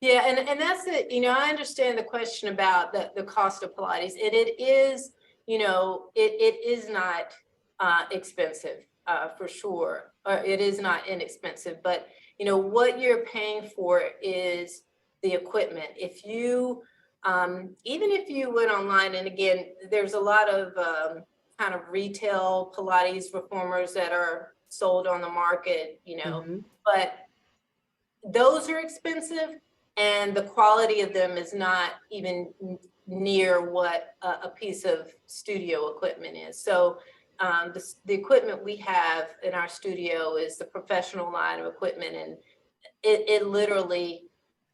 Yeah, and that's it. I understand the question about the cost of Pilates, and it is, it is not expensive for sure. It is not inexpensive, but what you're paying for is the equipment. If you, even if you went online, and again, there's a lot of kind of retail Pilates reformers that are sold on the market,
Mhm.
but those are expensive, and the quality of them is not even near what a piece of studio equipment is. So the equipment we have in our studio is the professional line of equipment, and it literally,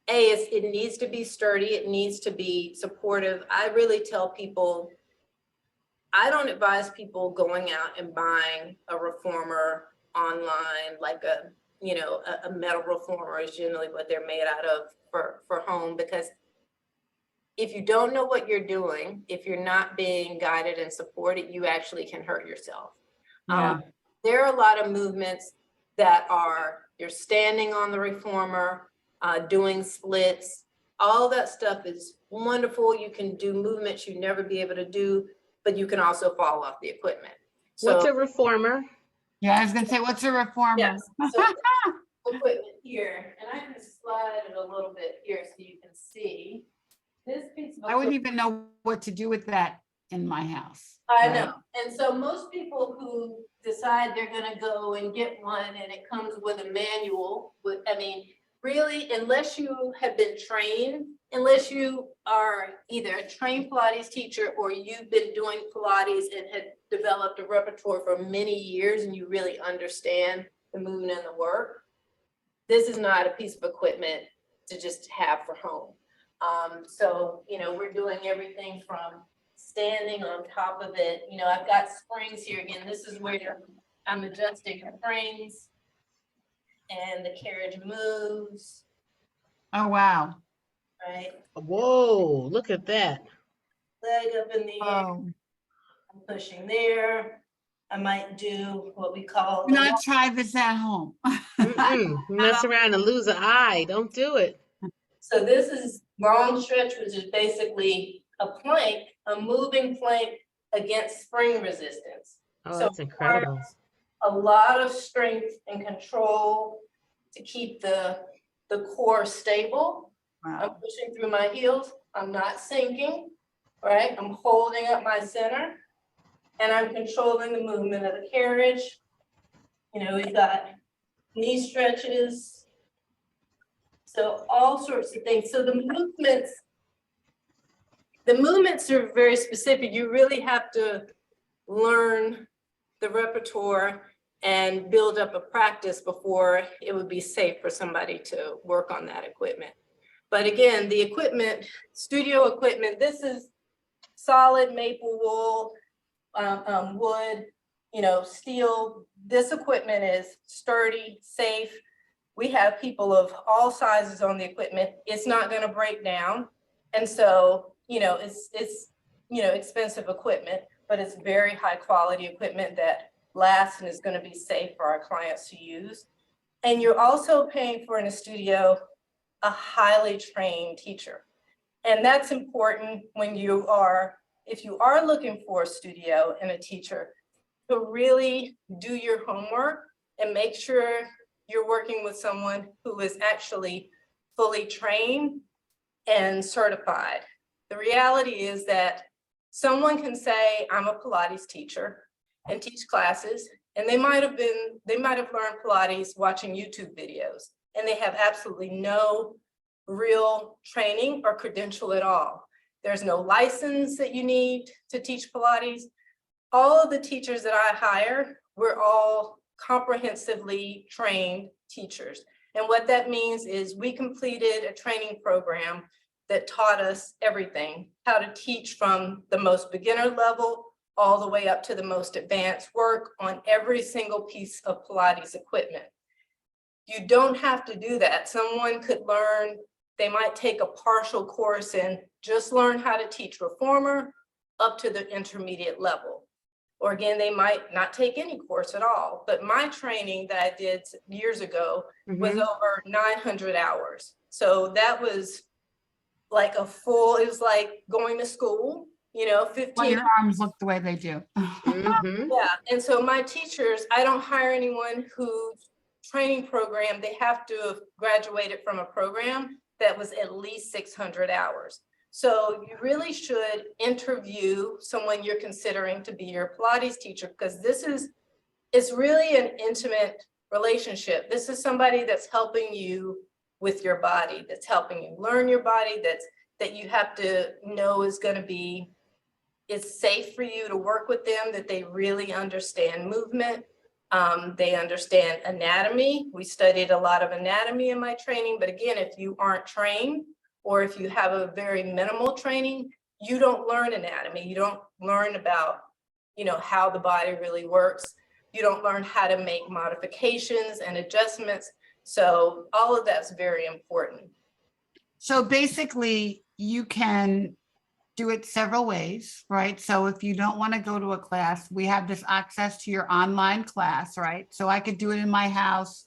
it needs to be sturdy, it needs to be supportive. I really tell people, I don't advise people going out and buying a reformer online, like a metal reformer is generally what they're made out of for home, because if you don't know what you're doing, if you're not being guided and supported, you actually can hurt yourself.
Yeah.
There are a lot of movements that you're standing on the reformer, doing splits. All that stuff is wonderful. You can do movements you'd never be able to do, but you can also fall off the equipment.
What's
So
a reformer?
Yeah, I was gonna say, what's a reformer?
yes, so equipment here, and I can slide it a little bit here so you can see this piece of
I wouldn't
equipment.
even know what to do with that in my house.
I
right?
know, and so most people who decide they're gonna go and get one and it comes with a manual, really, unless you have been trained, unless you are either a trained Pilates teacher or you've been doing Pilates and had developed a repertoire for many years and you really understand the movement and the work, this is not a piece of equipment to just have for home. So, we're doing everything from standing on top of it. I've got springs here again. This is where I'm adjusting the springs and the carriage moves,
Oh, wow.
right?
Whoa, look at that.
Leg up in the air,
Oh,
I'm pushing there. I might do what we call
do
the
not try this at home.
Mm-mm. Mess around and lose an eye. Don't do it.
So this is long stretch, which is basically a plank, a moving plank against spring resistance.
Oh,
So
that's incredible.
a lot of strength and control to keep the core stable. I'm
Wow.
pushing through my heels. I'm not sinking, right? I'm holding up my center and I'm controlling the movement of the carriage. We've got knee stretches. So all sorts of things. So the movements are very specific. You really have to learn the repertoire and build up a practice before it would be safe for somebody to work on that equipment. But again, the equipment, studio equipment, this is solid maple wool, wood, steel. This equipment is sturdy, safe. We have people of all sizes on the equipment. It's not going to break down. And so, it's expensive equipment, but it's very high quality equipment that lasts and is going to be safe for our clients to use. And you're also paying for in a studio a highly trained teacher. And that's important when if you are looking for a studio and a teacher, to really do your homework and make sure you're working with someone who is actually fully trained and certified. The reality is that someone can say, I'm a Pilates teacher and teach classes, and they might have learned Pilates watching YouTube videos, and they have absolutely no real training or credential at all. There's no license that you need to teach Pilates. All of the teachers that I hire, we're all comprehensively trained teachers. And what that means is we completed a training program that taught us everything, how to teach from the most beginner level all the way up to the most advanced work on every single piece of Pilates equipment. You don't have to do that. Someone could learn, they might take a partial course and just learn how to teach reformer up to the intermediate level. Or again, they might not take any course at all. But my training that I did years ago was over 900 hours. So that was like a full, it was like going to school, you know,
Well,
15.
your arms look the way they do.
Yeah, and so my teachers, I don't hire anyone whose training program, they have to have graduated from a program that was at least 600 hours. So you really should interview someone you're considering to be your Pilates teacher, because it's really an intimate relationship. This is somebody that's helping you with your body, that's helping you learn your body, that you have to know is going to be, it's safe for you to work with them, that they really understand movement. They understand anatomy. We studied a lot of anatomy in my training, but again, if you aren't trained or if you have a very minimal training, you don't learn anatomy. You don't learn about, you know, how the body really works. You don't learn how to make modifications and adjustments. So all of that's very important.
So basically, you can do it several ways, right? So if you don't want to go to a class, we have this access to your online class, right? So I could do it in my house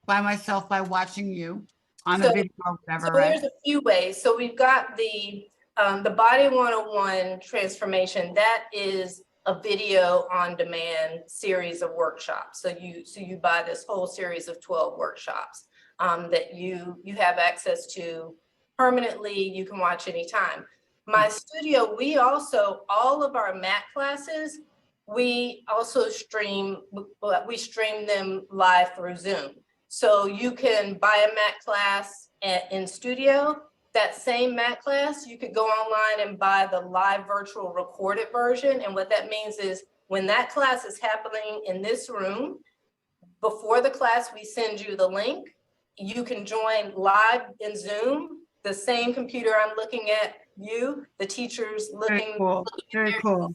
by myself by watching you on a
So-
video or whatever,
So
right?
there's a few ways. So we've got the Body 101 transformation. That is a video on demand series of workshops. So you buy this whole series of 12 workshops that you have access to permanently. You can watch anytime. My studio, we also, all of our mat classes, we also stream them live through Zoom. So you can buy a mat class in studio. That same mat class, you could go online and buy the live virtual recorded version. And what that means is when that class is happening in this room, before the class, we send you the link. You can join live in Zoom, the same computer I'm looking at you, the teacher's
Very
looking.
cool, very cool.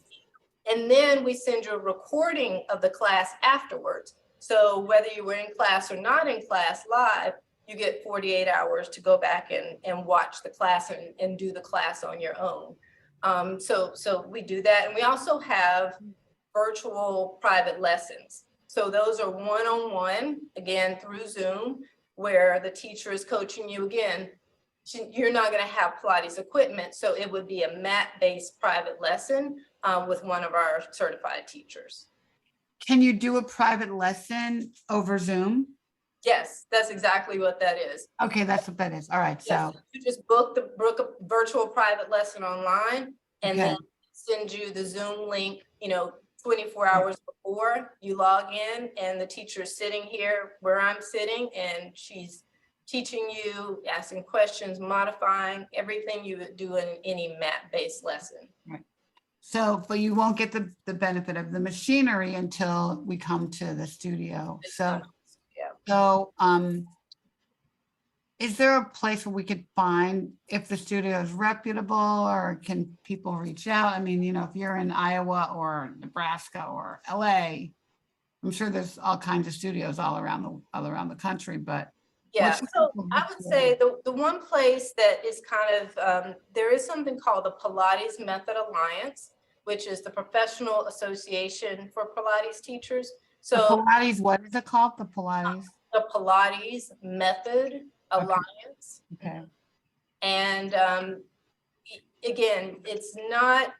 And then we send you a recording of the class afterwards. So whether you were in class or not in class live, you get 48 hours to go back and watch the class and do the class on your own. So we do that. And we also have virtual private lessons. So those are one-on-one, again, through Zoom, where the teacher is coaching you again. You're not going to have Pilates equipment, so it would be a mat-based private lesson with one of our certified teachers.
Can you do a private lesson over Zoom?
Yes, that's exactly what that is.
Okay, that's what that is. All right,
Yes,
so,
you just book a virtual private lesson online and
Okay.
then send you the Zoom link, 24 hours before you log in, and the teacher's sitting here where I'm sitting, and she's teaching you, asking questions, modifying everything you would do in any mat-based lesson.
but you won't get the benefit of the machinery until we come to the studio. So,
Yeah.
is there a place where we could find if the studio is reputable, or can people reach out? I mean, if you're in Iowa or Nebraska or LA, I'm sure there's all kinds of studios all around the country, but
Yeah,
what's the
so
people
I would say the one place that is kind of, there is something called the Pilates Method Alliance, which is the professional association for Pilates teachers.
the
So
Pilates, what is it called? The Pilates?
the Pilates Method Alliance.
Okay.
And again, it's not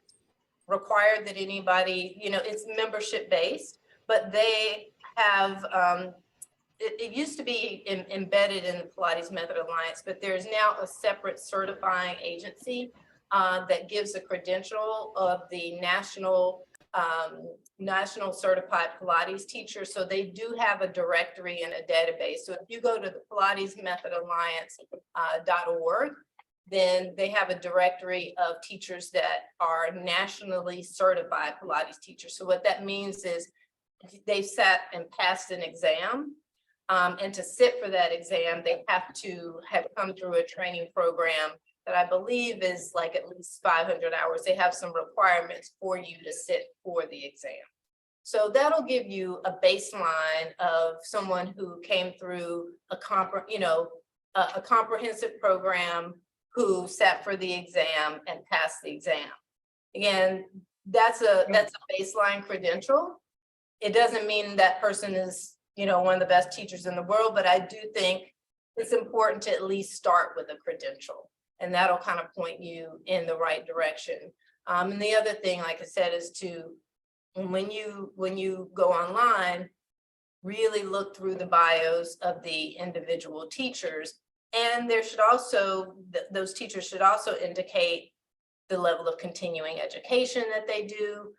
required that anybody, it's membership based, but they have, it used to be embedded in the Pilates Method Alliance, but there's now a separate certifying agency that gives a credential of the national certified Pilates teacher. So they do have a directory and a database. So if you go to the Pilates Method Alliance.org, then they have a directory of teachers that are nationally certified Pilates teachers. So what that means is they've sat and passed an exam. And to sit for that exam, they have to have come through a training program that I believe is like at least 500 hours. They have some requirements for you to sit for the exam. So that'll give you a baseline of someone who came through a comprehensive program, who sat for the exam and passed the exam. Again, that's a baseline credential. It doesn't mean that person is, one of the best teachers in the world, but I do think it's important to at least start with a credential, and that'll kind of point you in the right direction. And the other thing, like I said, is when you go online, really look through the bios of the individual teachers. And there should also, those teachers should also indicate the level of continuing education that they do.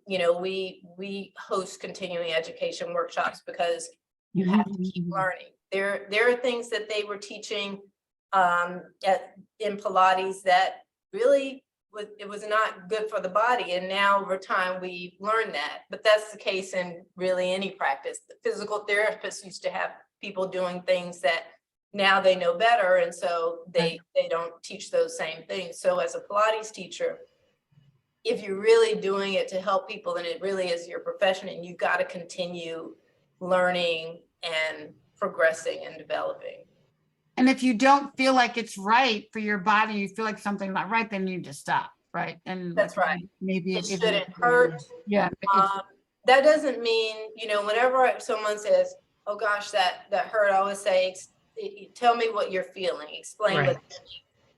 We host continuing education workshops because you have to keep learning. There are things that they were teaching in Pilates that really it was not good for the body, and now over time we learned that. But that's the case in really any practice. The physical therapists used to have people doing things that now they know better, and so they don't teach those same things. So as a Pilates teacher, if you're really doing it to help people, and it really is your profession, and you got to continue learning and progressing and developing.
And if you don't feel like it's right for your body, you feel like something's not right, then you need to stop, right? And
That's right.
Maybe
It shouldn't hurt.
Yeah.
That doesn't mean, whenever someone says, "Oh gosh, that hurt," I always say, "Tell me what you're feeling. Explain
Right.
what."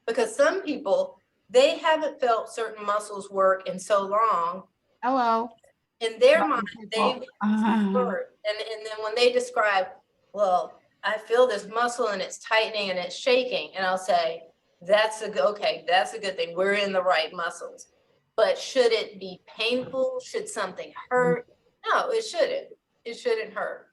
Because some people, they haven't felt certain muscles work in so long.
Hello.
In their mind, they hurt. And then when they describe, "Well, I feel this muscle and it's tightening and it's shaking," and I'll say, that's a good thing. We're in the right muscles. But should it be painful? Should something hurt? No, it shouldn't. It shouldn't hurt.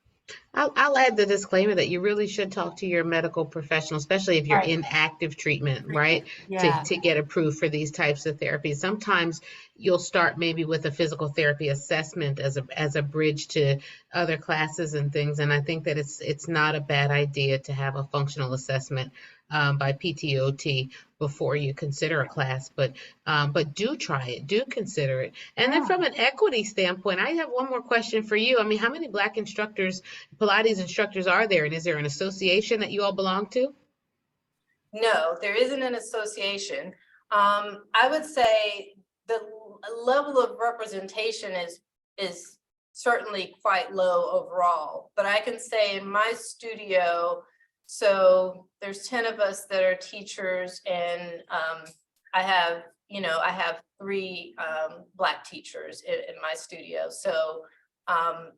I'll add the disclaimer that you really should talk to your medical professional, especially if you're
Right.
in active treatment, right?
Yeah.
To get approved for these types of therapies. Sometimes you'll start maybe with a physical therapy assessment as a bridge to other classes and things. And I think that it's not a bad idea to have a functional assessment by PTOT before you consider a class, but do try it, do consider it. And then from an equity standpoint, I have one more question for you. I mean, how many Black instructors, Pilates instructors are there? And is there an association that you all belong to?
No, there isn't an association. I would say the level of representation is certainly quite low overall, but I can say in my studio, so there's 10 of us that are teachers, and I have 3 Black teachers in my studio. So I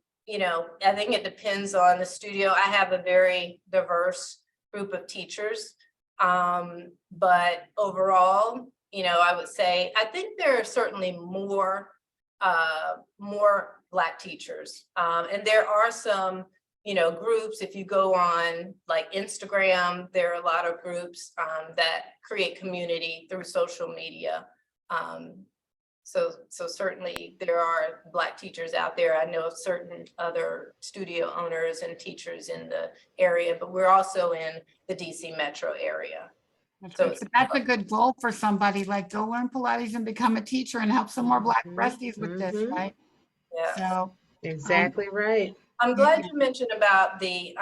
think it depends on the studio. I have a very diverse group of teachers. But overall, I would say, I think there are certainly more Black teachers. And there are some, groups. If you go on like Instagram, there are a lot of groups that create community through social media. So certainly there are Black teachers out there. I know of certain other studio owners and teachers in the area, but we're also in the DC metro area.
So that's a good goal for somebody, like go learn Pilates and become a teacher and help some more Black breasties with this, right?
Yeah.
So
exactly right.
I'm glad you mentioned about the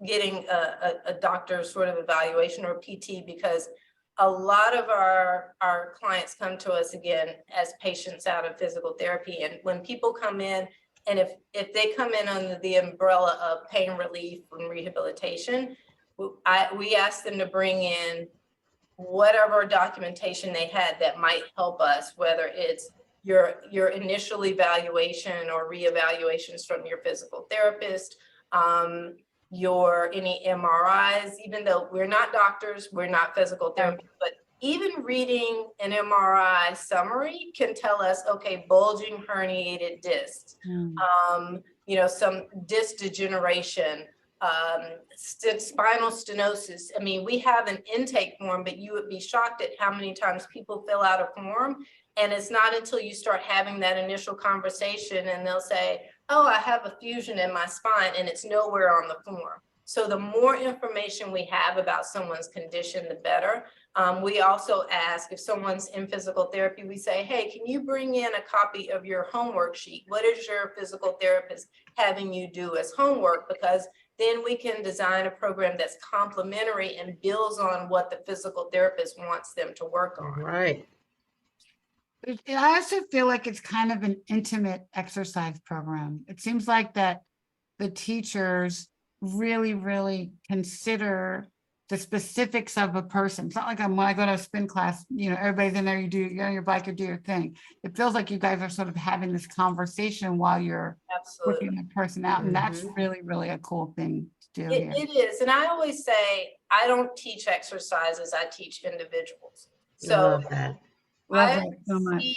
getting a doctor sort of evaluation or PT, because a lot of our clients come to us again as patients out of physical therapy. And when people come in, and if they come in under the umbrella of pain relief and rehabilitation, we ask them to bring in whatever documentation they had that might help us, whether it's your initial evaluation or reevaluations from your physical therapist, any MRIs, even though we're not doctors, we're not physical therapists, but even reading an MRI summary can tell us, okay, bulging herniated discs, some disc degeneration, spinal stenosis. I mean, we have an intake form, but you would be shocked at how many times people fill out a form. And it's not until you start having that initial conversation and they'll say, "Oh, I have a fusion in my spine," and it's nowhere on the form. So the more information we have about someone's condition, the better. We also ask if someone's in physical therapy, we say, hey, can you bring in a copy of your homework sheet? What is your physical therapist having you do as homework? Because then we can design a program that's complementary and builds on what the physical therapist wants them to work on.
Right.
I also feel like it's kind of an intimate exercise program. It seems like that the teachers really, really consider the specifics of a person. It's not like when I go to a spin class, everybody's in there, you get on your bike or do your thing. It feels like you guys are sort of having this conversation while you're
Absolutely.
working the person out. And that's really, really a cool thing to do here.
It is. And I always say, I don't teach exercises, I teach individuals.
I
So
love that.
Love
I
that so much.
see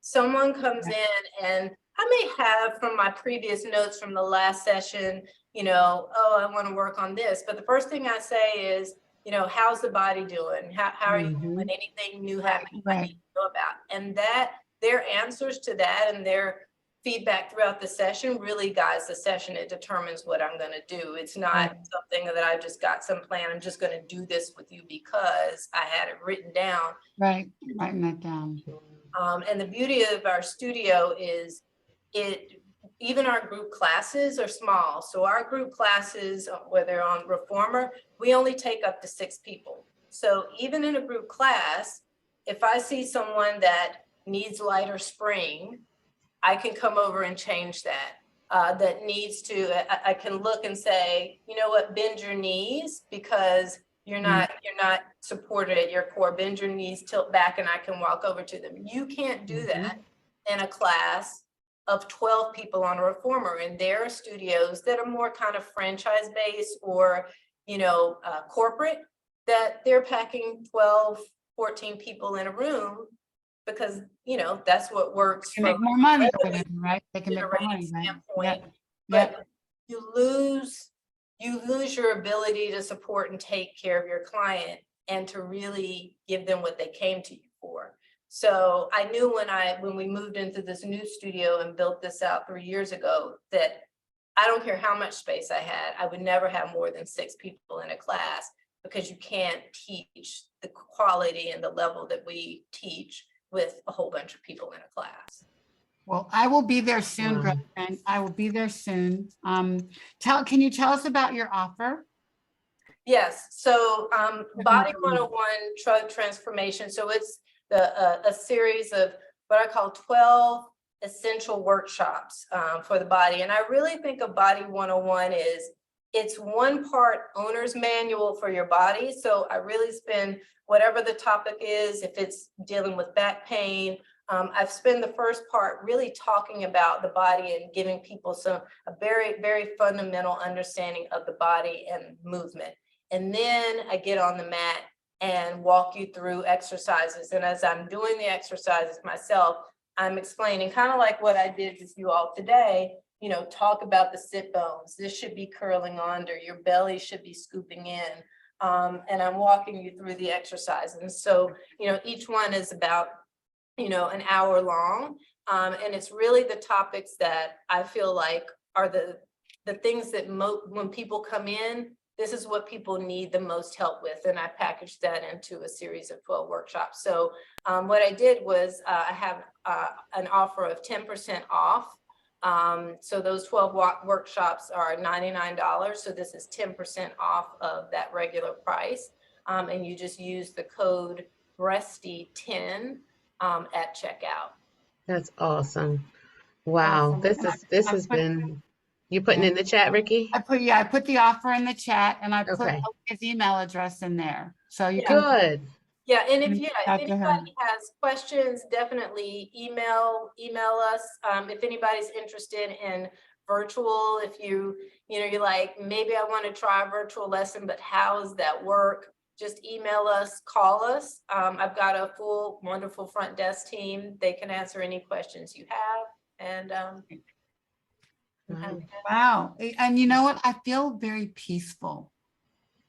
someone comes in and I may have from my previous notes from the last session, oh, I want to work on this. But the first thing I say is, how's the body doing? How are you doing? Anything new happening I need to know about? And that their answers to that and their feedback throughout the session really guides the session. It determines what I'm going to do. It's not something that I just got some plan. I'm just going to do this with you because I had it written down.
Right, writing that down.
And the beauty of our studio is even our group classes are small. So our group classes, whether on Reformer, we only take up to 6 people. So even in a group class, if I see someone that needs lighter spring, I can come over and change that. That needs to, I can look and say, you know what, bend your knees because you're not supported at your core. Bend your knees, tilt back, and I can walk over to them. You can't do that in a class of 12 people on a Reformer. And there are studios that are more kind of franchise based or, corporate, that they're packing 12, 14 people in a room because, that's what works.
Can make more money for them, right? They can make more money, right?
Standpoint. But you lose your ability to support and take care of your client and to really give them what they came to you for. So I knew when we moved into this new studio and built this out 3 years ago, that I don't care how much space I had, I would never have more than 6 people in a class because you can't teach the quality and the level that we teach with a whole bunch of people in a class.
Well, I will be there soon, Gretchen. I will be there soon. Can you tell us about your offer?
Yes, so Body 101 Drug Transformation. So it's a series of what I call 12 essential workshops for the body. And I really think of Body 101 is it's one part owner's manual for your body. So I really spend whatever the topic is, if it's dealing with back pain, I've spent the first part really talking about the body and giving people a very, very fundamental understanding of the body and movement. And then I get on the mat and walk you through exercises. And as I'm doing the exercises myself, I'm explaining kind of like what I did with you all today, talk about the sit bones. This should be curling under, your belly should be scooping in. And I'm walking you through the exercises. And so, each one is about, an hour long. And it's really the topics that I feel like are the things that when people come in, this is what people need the most help with. And I packaged that into a series of 12 workshops. So what I did was I have an offer of 10% off. So those 12 workshops are $99. So this is 10% off of that regular price. And you just use the code BREASTY10 at checkout.
That's awesome. Wow.
Awesome.
This has been, you putting in the chat, Ricky?
I put the offer in the chat and I put
Okay.
his email address in there. So you
Good.
Yeah, and if
Talk to her.
anybody has questions, definitely email us. If anybody's interested in virtual, if you're like, maybe I want to try a virtual lesson, but how does that work? Just email us, call us. I've got a full, wonderful front desk team. They can answer any questions you have. And
wow. And you know what? I feel very peaceful.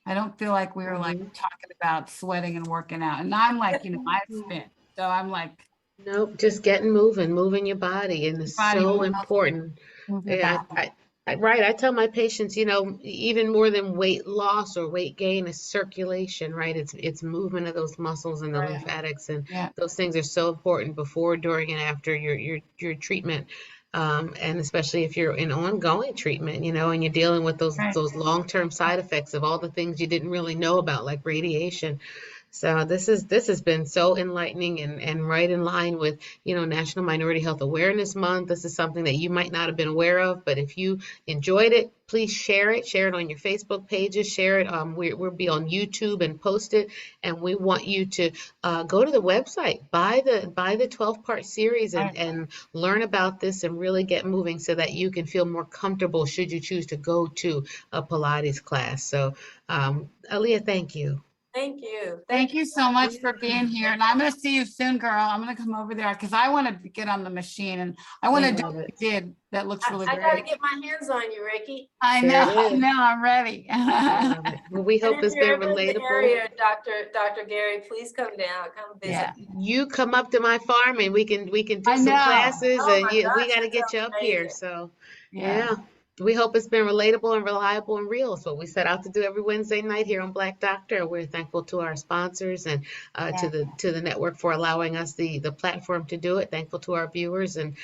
I don't feel like we were like talking about sweating and working out. And I'm like, I spin. So I'm like,
nope, just getting moving your body. And it's so important.
Move your
Yeah,
body.
Right. I tell my patients, even more than weight loss or weight gain is circulation, right? It's movement of those muscles and the
Right.
lymphatics, and
Yeah.
those things are so important before, during, and after your treatment. And especially if you're in ongoing treatment, and you're dealing with those
Right.
those long-term side effects of all the things you didn't really know about, like radiation. So this has been so enlightening and right in line with, National Minority Health Awareness Month. This is something that you might not have been aware of, but if you enjoyed it, please share it. Share it on your Facebook pages. Share it. We'll be on YouTube and post it. And we want you to go to the website, buy the 12-part series,
Right.
and learn about this and really get moving so that you can feel more comfortable should you choose to go to a Pilates class. So, Aaliyah, thank you.
Thank you.
Thank you so much for being here. And I'm gonna see you soon, girl. I'm gonna come over there because I want to get on the machine and I want to do
love
what
it.
you did. That looks really
I gotta
great.
get my hands on you, Ricky.
I
There it
know,
is.
I'm ready.
I love it. Well, we
And
hope
if
it's
you're
been
ever in the
relatable.
area, Dr. Gary, please come down, come visit.
Yeah,
You come up to my farm and we can do
I
some
know.
classes,
Oh
and
my
we
gosh,
got to
that
get you
sounds
up here.
amazing.
So,
Yeah,
yeah, we hope it's been relatable and reliable and real. It's what we set out to do every Wednesday night here on Black Doctor. We're thankful to our sponsors and
yeah,
to the network for allowing us the platform to do it. Thankful to our viewers and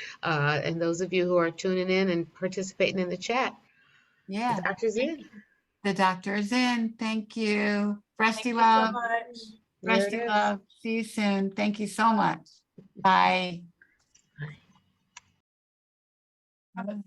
those of you who are tuning in and participating in the chat. The
yeah.
doctor's in.
The doctor is in. Thank you.
Thank
Rusty
you so
love.
much.
There it
Rusty
is.
love. See you soon. Thank you so much. Bye.
Bye.
Bye.